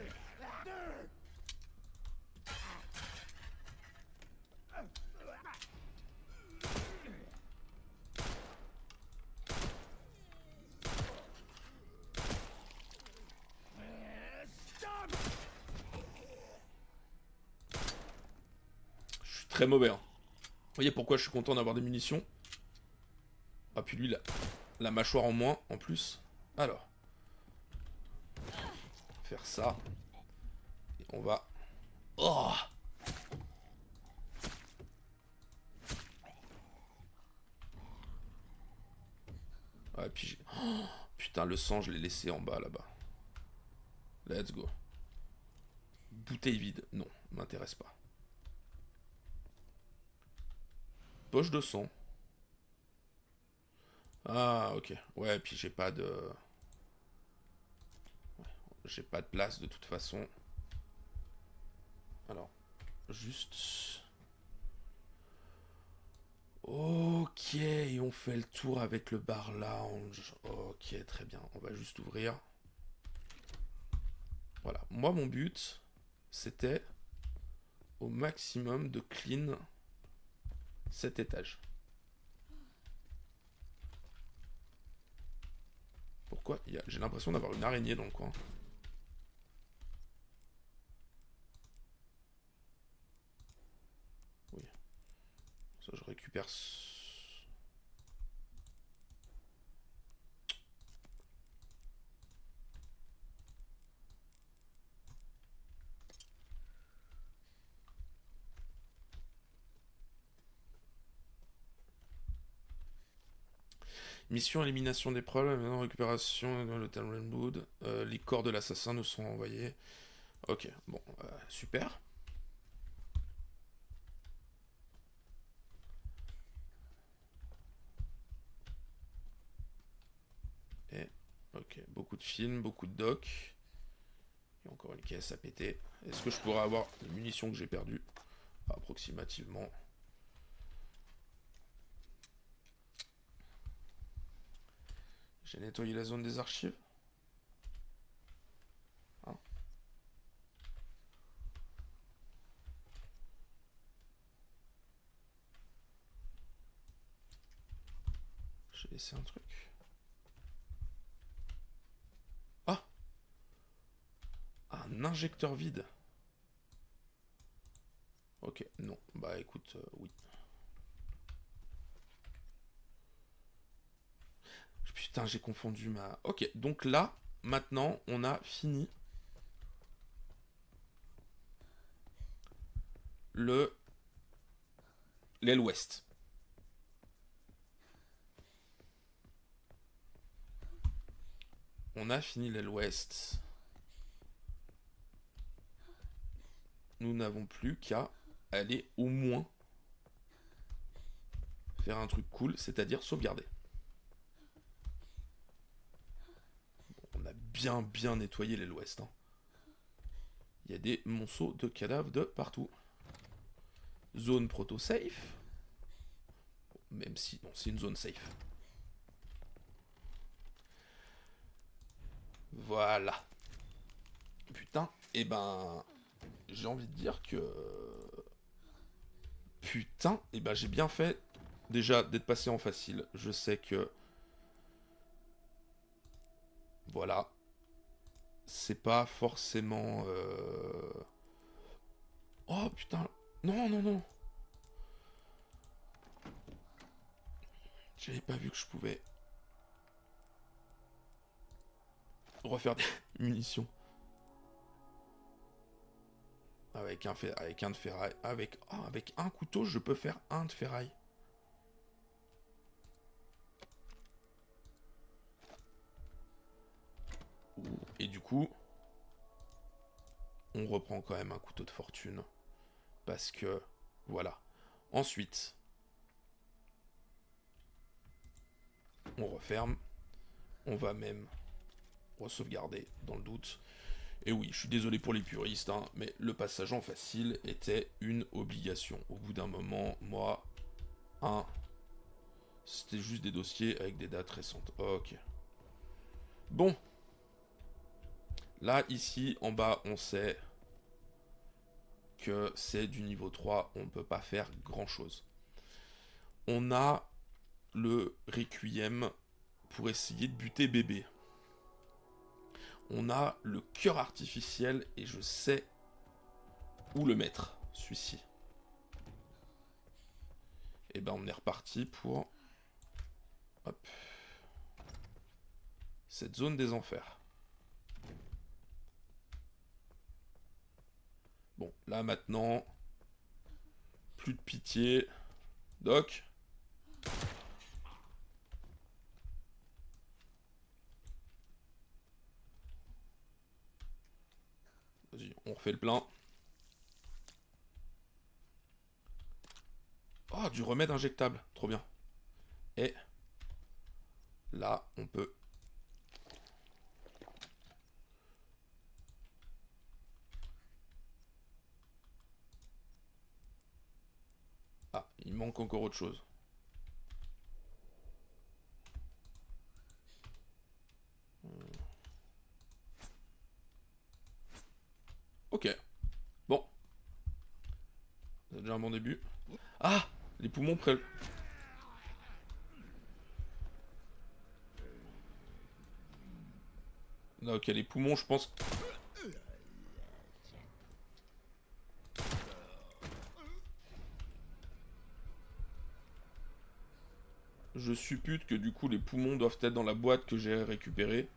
très mauvais. Hein. Vous voyez pourquoi je suis content d'avoir des munitions? Ah, puis lui, la mâchoire en moins, en plus. Alors. Faire ça. Et on va... Oh! Ouais, puis j'ai... Oh, putain, le sang, je l'ai laissé en bas, là-bas. Let's go. Bouteille vide. Non, m'intéresse pas. Poche de sang. Ah, ok. Ouais, puis j'ai pas de... Ouais, j'ai pas de place, de toute façon. Alors, juste... Ok, on fait le tour avec le bar lounge. Ok, très bien. On va juste ouvrir. Voilà. Moi, mon but, c'était au maximum de clean cet étage. Pourquoi j'ai l'impression d'avoir une araignée dans le coin. Oui. Ça, je récupère... Mission élimination des problèmes, maintenant récupération dans le Talmud. Les corps de l'assassin nous sont envoyés. Ok, bon, super. Et, ok, beaucoup de films, beaucoup de docs. Il y a encore une caisse à péter. Est-ce que je pourrais avoir les munitions que j'ai perdues? Approximativement. J'ai nettoyé la zone des archives. Hein? J'ai laissé un truc. Ah! Un injecteur vide. Ok, non. Bah écoute, oui. Putain, j'ai confondu ma... Ok, donc là, maintenant, on a fini l'aile ouest. On a fini l'aile ouest. Nous n'avons plus qu'à aller au moins faire un truc cool, c'est-à-dire sauvegarder. Bon, on a bien nettoyé l'aile ouest. Hein. Il y a des monceaux de cadavres de partout. Zone proto-safe. Même si... Non, c'est une zone safe. Voilà. Putain, et ben... J'ai envie de dire que... Putain, et ben j'ai bien fait déjà d'être passé en facile. Je sais que... Voilà. C'est pas forcément... Oh putain. Non. J'avais pas vu que je pouvais... refaire des munitions. Avec un de ferraille. Avec un couteau, je peux faire un de ferraille. Et du coup, on reprend quand même un couteau de fortune. Parce que, voilà. Ensuite, on referme. On va même re-sauvegarder dans le doute. Et oui, je suis désolé pour les puristes, hein, mais le passage en facile était une obligation. Au bout d'un moment, moi, c'était juste des dossiers avec des dates récentes. Ok. Bon. Là, ici, en bas, on sait que c'est du niveau 3, on ne peut pas faire grand-chose. On a le Requiem pour essayer de buter bébé. On a le cœur artificiel et je sais où le mettre, celui-ci. Et ben on est reparti pour... Hop. Cette zone des enfers. Bon, là maintenant... Plus de pitié. Doc. Vas-y, on refait le plein. Oh, du remède injectable. Trop bien. Et là, on peut... Ah, il manque encore autre chose. Ok. Bon. C'est déjà un bon début. Ah, les poumons près... Non, ok, les poumons, je pense... Je suppute que du coup, les poumons doivent être dans la boîte que j'ai récupérée.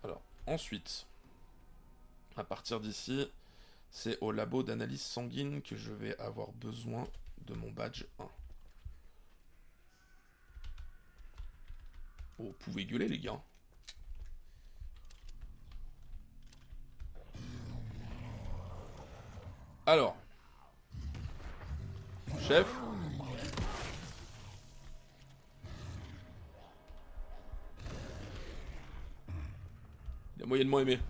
Alors, ensuite... À partir d'ici, c'est au labo d'analyse sanguine que je vais avoir besoin de mon badge 1. Oh, vous pouvez gueuler, les gars. Alors. Chef. Il a moyennement aimé.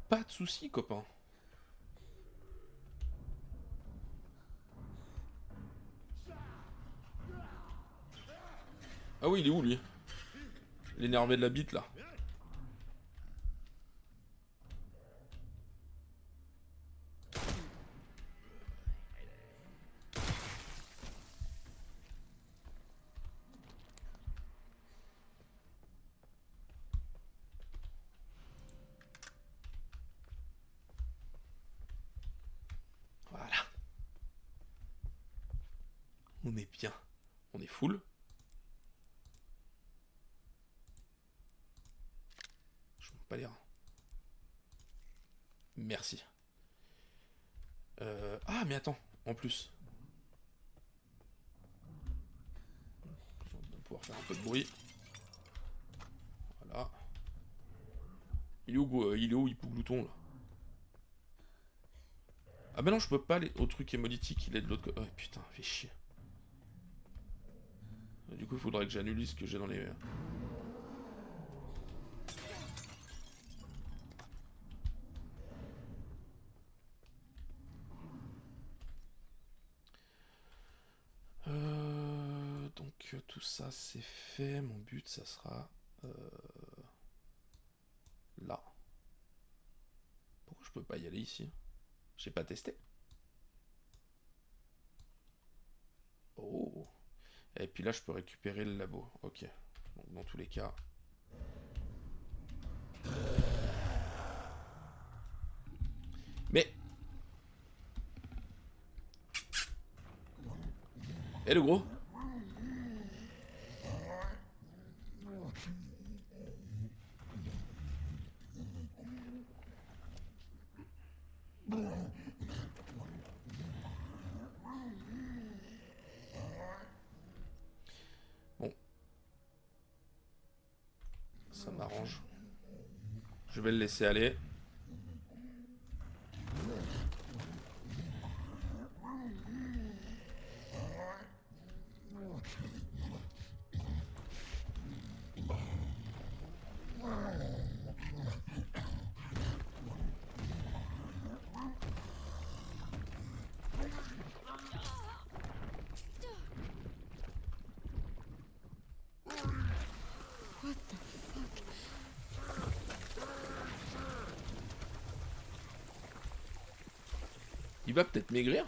Pas de soucis, copain. Ah oui, il est où, lui? L'énervé de la bite, là. Voilà. On est bien. On est full. Je monte pas les reins. Merci. Ah, mais attends. En plus. On va pouvoir faire un peu de bruit. Voilà. Il est où, Hippoglouton, là? Ah bah non, je peux pas aller au truc hémolytique, il est de l'autre côté. Oh putain, fait chier. Du coup, il faudrait que j'annule ce que j'ai dans les... Donc tout ça c'est fait, mon but ça sera là. Pourquoi je peux pas y aller ici? J'ai pas testé. Oh. Et puis là je peux récupérer le labo. Ok. Donc dans tous les cas. Mais... Eh le gros? Bon. Ça m'arrange. Je vais le laisser aller. What the fuck? va peut-être maigrir.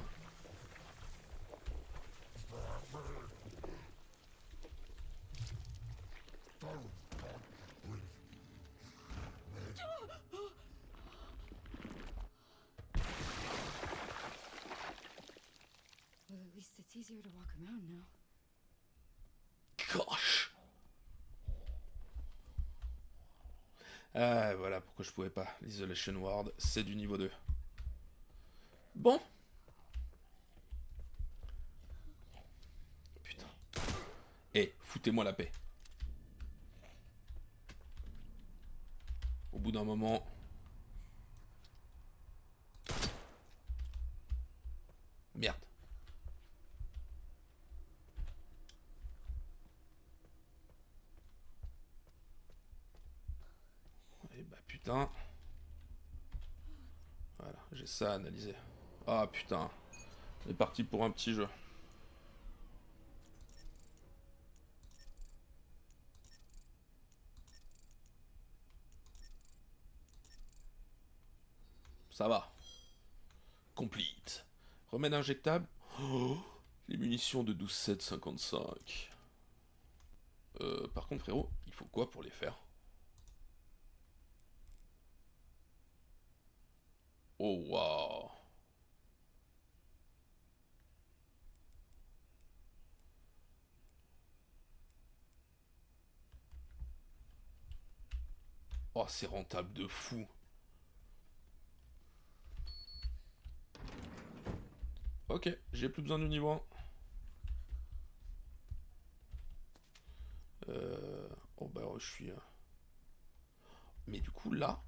Well, at least it's easier to walk around now. Gosh. Ah, voilà pourquoi je pouvais pas. L'Isolation Ward, c'est du niveau 2. Bon. Putain. Eh, foutez-moi la paix. Au bout d'un moment... Merde. Et bah putain. Voilà, j'ai ça à analyser. Ah putain. On est parti pour un petit jeu. Ça va. Complete. Remède injectable. Oh, les munitions de 12,755. Par contre, frérot, il faut quoi pour les faire? Oh, waouh. Oh, c'est rentable de fou. Ok, j'ai plus besoin du niveau 1. Oh bah je suis... Mais du coup là,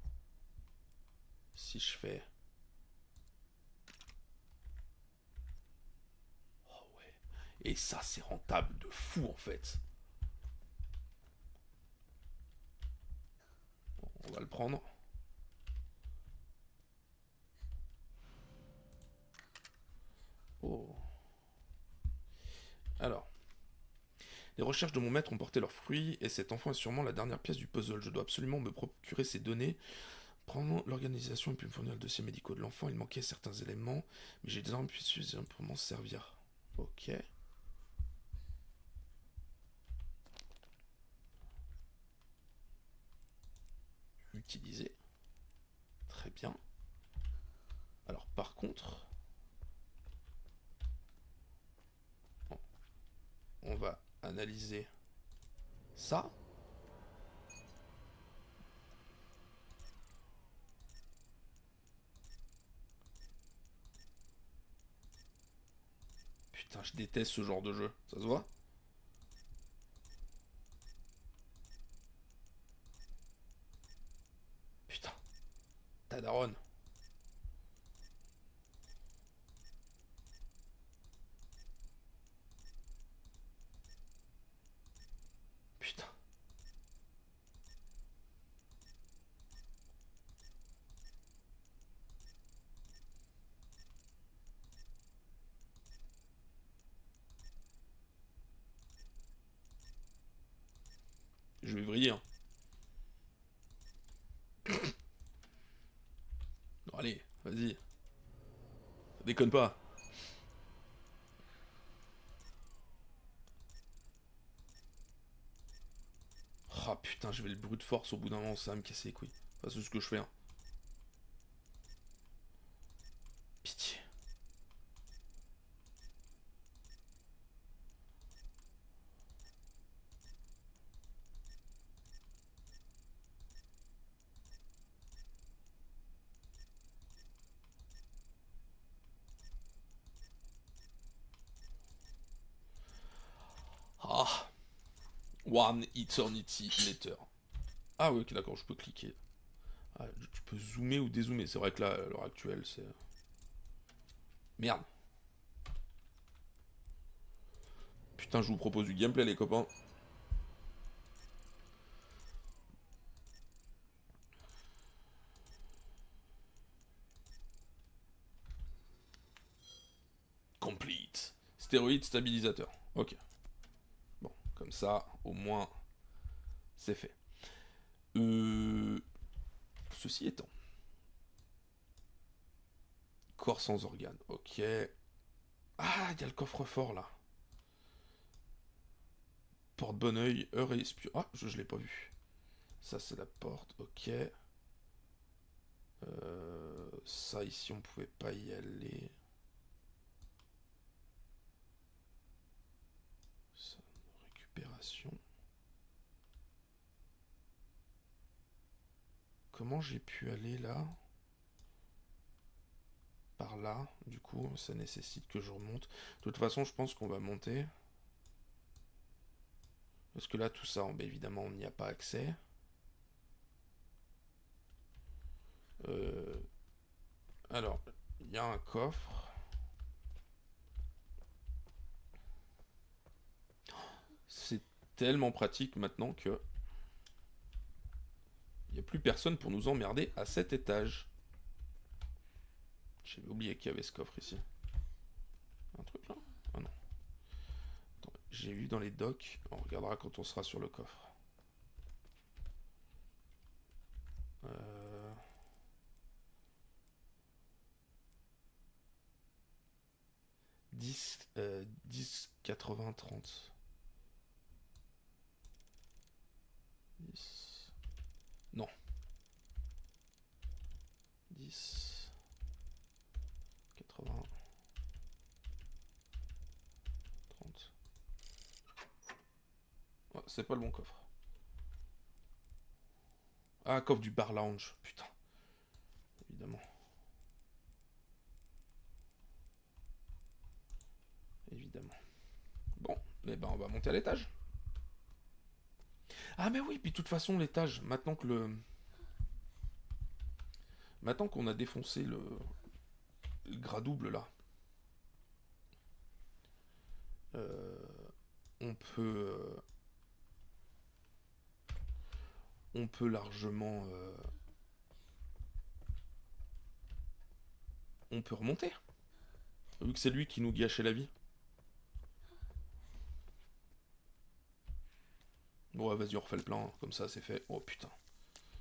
si je fais... Oh ouais. Et ça c'est rentable de fou en fait. Bon, on va le prendre. Oh. Alors. Les recherches de mon maître ont porté leurs fruits, et cet enfant est sûrement la dernière pièce du puzzle. Je dois absolument me procurer ces données, prendre l'organisation et puis me fournir le dossier médical de l'enfant. Il manquait certains éléments, mais j'ai des armes suffisantes pour m'en servir. Ok. Utiliser. Très bien. Alors par contre... On va analyser ça. Putain, je déteste ce genre de jeu. Ça se voit? Putain. Ta daronne. Putain. Je vais vriller. Hein. Non, allez, vas-y. Ça déconne pas. Oh putain, je vais le brute force au bout d'un moment, ça va me casser les couilles. Enfin, c'est ce que je fais. Hein. Pitié. Ah. One Eternity Later. Ah oui, ok, d'accord, je peux cliquer. Ah, tu peux zoomer ou dézoomer. C'est vrai que là, à l'heure actuelle, c'est... Merde. Putain, je vous propose du gameplay, les copains. Complete. Stéroïde stabilisateur. Ok. Bon, comme ça, au moins, c'est fait. Ceci étant, Corps sans organes, ok. Ah, il y a le coffre-fort là. Porte bon oeil, heure et espion. Ah, je l'ai pas vu. Ça, c'est la porte, ok. Ça, ici, on pouvait pas y aller. Ça, récupération. Comment j'ai pu aller là? Par là, du coup, ça nécessite que je remonte. De toute façon, je pense qu'on va monter. Parce que là, tout ça, ben, évidemment, on n'y a pas accès. Alors, il y a un coffre. C'est tellement pratique maintenant que... il n'y a plus personne pour nous emmerder à cet étage. J'avais oublié qu'il y avait ce coffre ici. Un truc là? Ah non. Attends, j'ai vu dans les docks. On regardera quand on sera sur le coffre. 10, 80, 30. 10. Non. 10. 80. 30. Ouais, c'est pas le bon coffre. Ah, coffre du bar lounge. Putain. Évidemment. Évidemment. Bon, mais ben on va monter à l'étage. Ah mais oui, puis de toute façon l'étage, maintenant qu'on a défoncé le gras double là, on peut largement on peut remonter, vu que c'est lui qui nous gâchait la vie. Bon, ouais, vas-y, on refait le plein, comme ça c'est fait. Oh putain,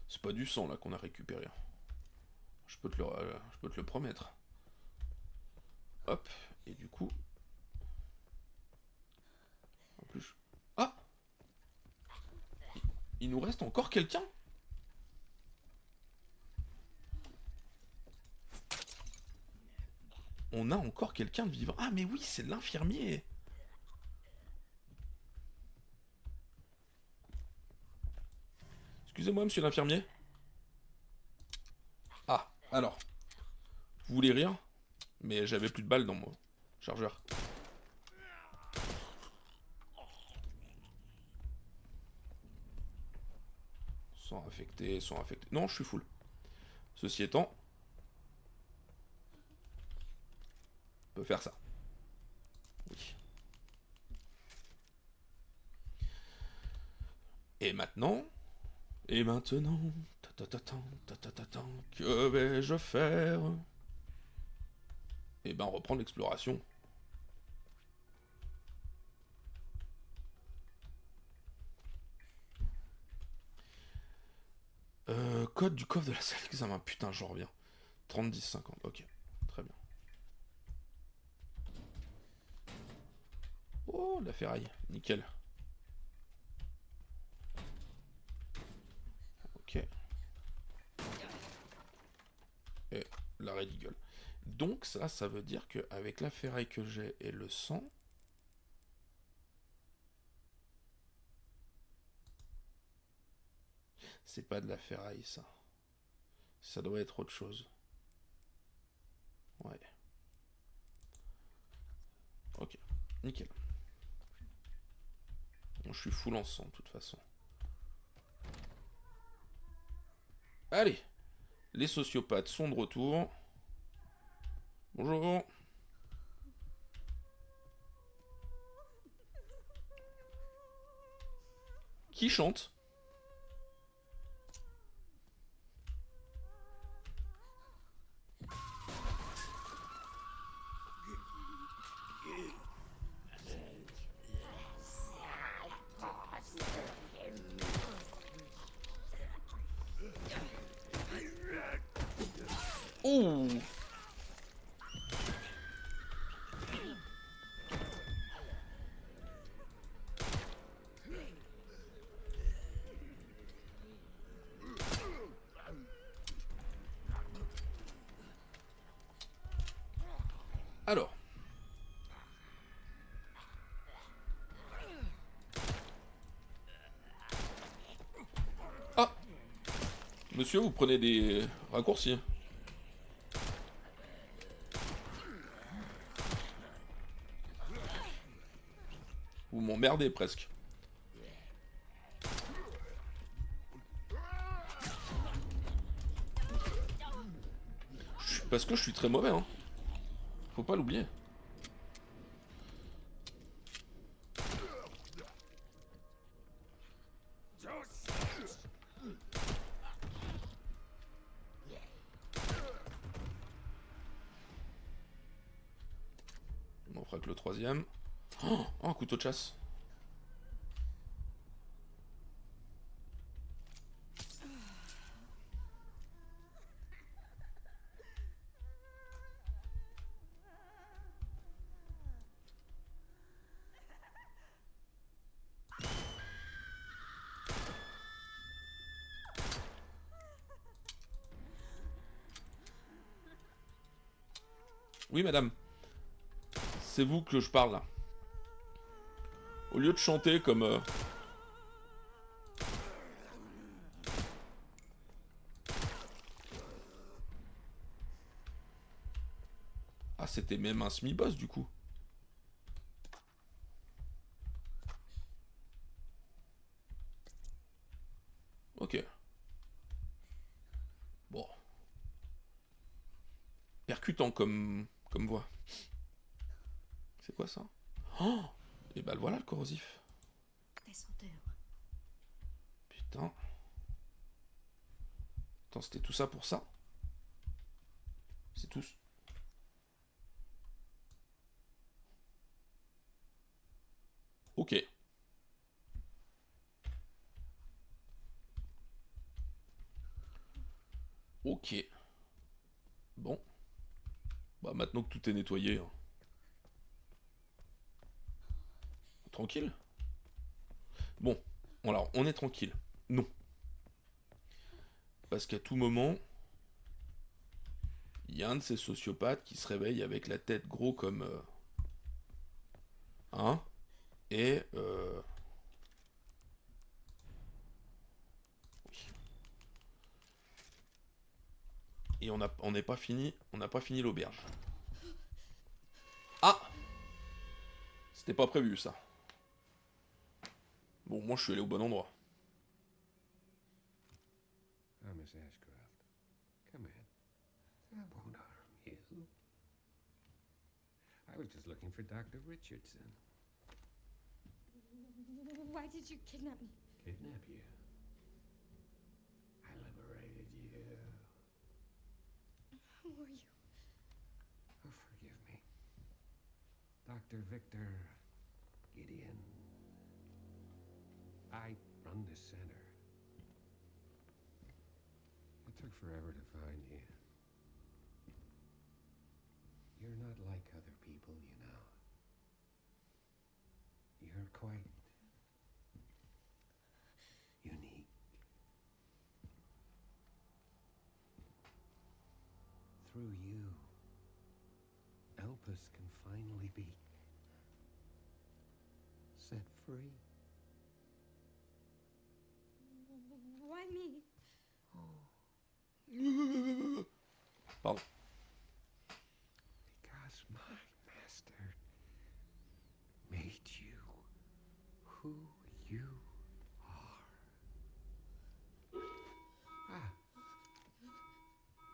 c'est pas du sang là qu'on a récupéré. Je peux te le promettre. Hop, et du coup... en plus... Ah! Il nous reste encore quelqu'un? On a encore quelqu'un de vivant. Ah mais oui, c'est l'infirmier! Excusez-moi, monsieur l'infirmier. Ah, alors. Vous voulez rire? Mais j'avais plus de balles dans mon chargeur. Sans affecté, sans affecté. Non, je suis full. Ceci étant... on peut faire ça. Oui. Et maintenant... et maintenant... que vais-je faire? Et ben, on reprend l'exploration. Code du coffre de la salle d'examen. Putain, j'en reviens. 30, 10, 50. Ok, très bien. Oh, la ferraille. Nickel. Ok. Et l'arrêt d'eagle. Donc ça veut dire qu'avec la ferraille que j'ai et le sang... c'est pas de la ferraille, ça. Ça doit être autre chose. Ouais. Ok, nickel. Bon, je suis full en sang, de toute façon. Allez, les sociopathes sont de retour. Bonjour. Qui chante? Ouh. Monsieur, vous prenez des raccourcis. Vous m'emmerdez presque. Parce que je suis très mauvais, hein. Faut pas l'oublier. On fera que le troisième. Oh, un couteau de chasse. Oui, madame. C'est vous que je parle, là. Au lieu de chanter comme... Ah, c'était même un semi-boss, du coup. Ok. Bon. Percutant comme voix. C'est quoi ça? Oh! Et bah voilà le corrosif. This'll do. Putain. Attends, c'était tout ça pour ça? C'est tout. Ok. Ok. Bon. Bah maintenant que tout est nettoyé. Hein. Tranquille? Bon. Alors, on est tranquille. Non. Parce qu'à tout moment, il y a un de ces sociopathes qui se réveille avec la tête gros comme... Hein? Et... Oui. Et on n'est pas fini... On n'a pas fini l'auberge. Ah! C'était pas prévu, ça. Bon, moi, je suis allé au bon endroit. Ah, Miss Ashcroft. Come in. I won't harm you. I was just looking for Dr. Richardson. Why did you kidnap me? Kidnap you? I liberated you. Who are you? Oh, forgive me. Dr. Victor Gideon. I run this center. It took forever to find you. You're not like other people, you know. You're quite unique. Through you, Elpis can finally be set free. Why me? Pardon. Because my master made you who you are. Ah.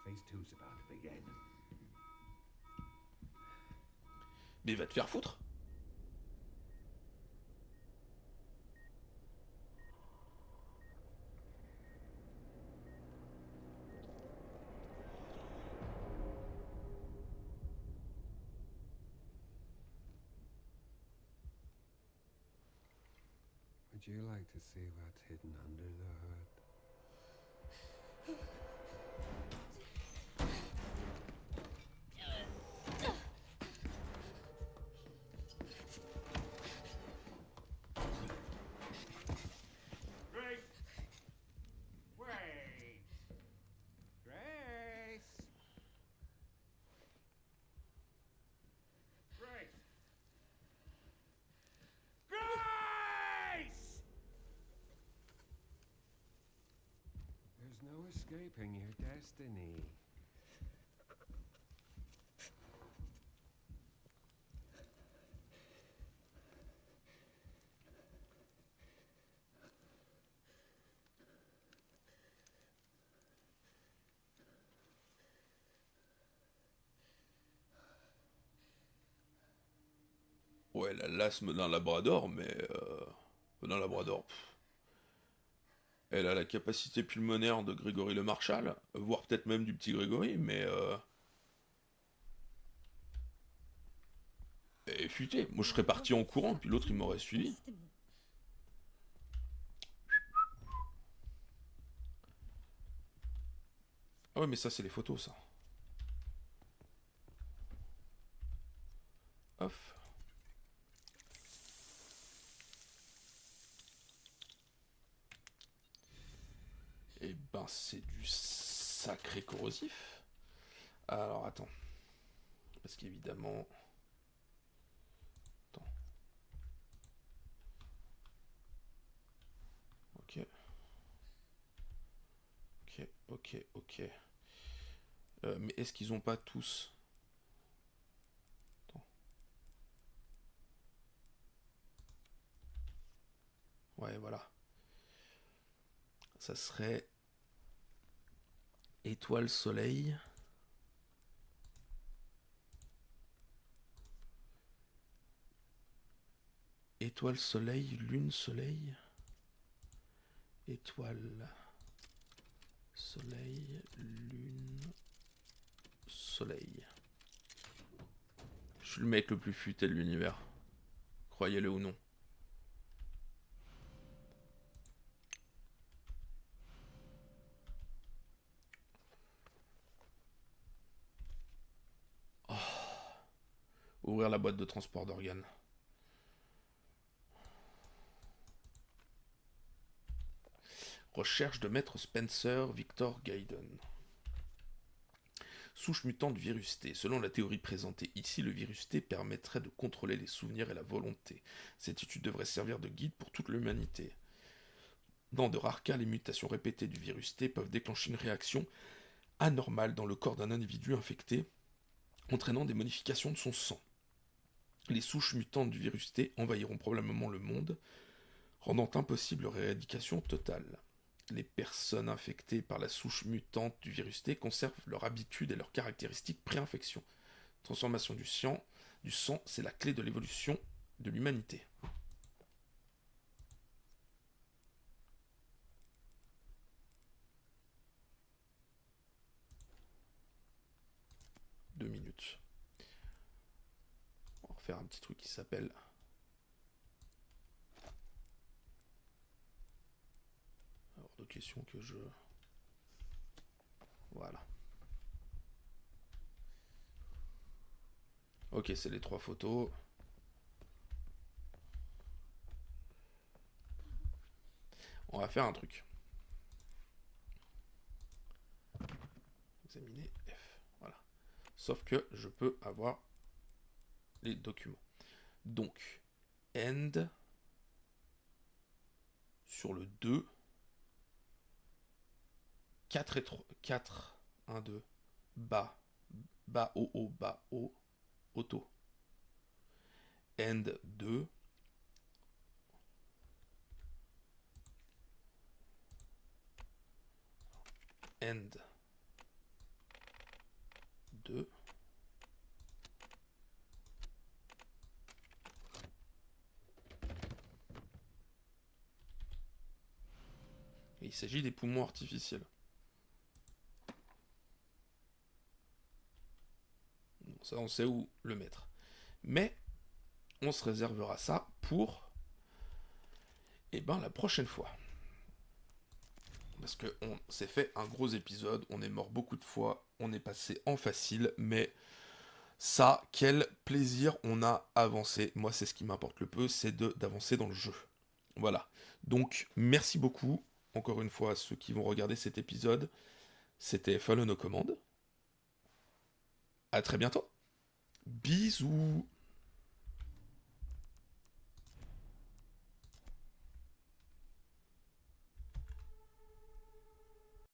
Phase 2's about to begin. Mais va te faire foutre. Would you like to see what's hidden under the hood? Grace! Wait! Grace! Grace! Grace! There's no escape. escaping your destiny. Ouais, elle a l'asthme d'un labrador, mais... d'un labrador. Elle a la capacité pulmonaire de Grégory le Marshal, voire peut-être même du petit Grégory, mais... elle est futée. Moi, je serais parti en courant, puis l'autre, il m'aurait suivi. Ah ouais, mais ça, c'est les photos, ça. Hop. Eh ben, c'est du sacré corrosif. Alors, attends. Parce qu'évidemment... Attends. Ok. Ok. Mais est-ce qu'ils ont pas tous... Attends. Ouais, voilà. Ça serait... Étoile, soleil... Étoile, soleil, lune, soleil... Étoile... Soleil, lune... Soleil... Je suis le mec le plus futé de l'univers. Croyez-le ou non. Ouvrir la boîte de transport d'organes. Recherche de maître Spencer Victor Gaydon. Souche mutante du virus T. Selon la théorie présentée ici, le virus T permettrait de contrôler les souvenirs et la volonté. Cette étude devrait servir de guide pour toute l'humanité. Dans de rares cas, les mutations répétées du virus T peuvent déclencher une réaction anormale dans le corps d'un individu infecté, entraînant des modifications de son sang. Les souches mutantes du virus T envahiront probablement le monde, rendant impossible leur éradication totale. Les personnes infectées par la souche mutante du virus T conservent leurs habitudes et leurs caractéristiques pré-infection. Transformation du sang, c'est la clé de l'évolution de l'humanité. Deux minutes. On va refaire un petit truc qui s'appelle... Hors de question que je... Voilà. Ok, c'est les 3 photos. On va faire un truc. Examiner F. Voilà. Sauf que je peux avoir les documents. Donc, end sur le 2. 4 et 3. 4, 1, 2. Bas, bas, haut, auto. End 2. End 2. Et il s'agit des poumons artificiels. Bon, ça, on sait où le mettre. Mais on se réservera ça pour la prochaine fois. Parce qu'on s'est fait un gros épisode, on est mort beaucoup de fois, on est passé en facile, mais ça, quel plaisir on a avancé. Moi, c'est ce qui m'importe le peu, c'est d'avancer dans le jeu. Voilà. Donc, merci beaucoup, encore une fois, à ceux qui vont regarder cet épisode. C'était Fallen aux commandes. À très bientôt. Bisous.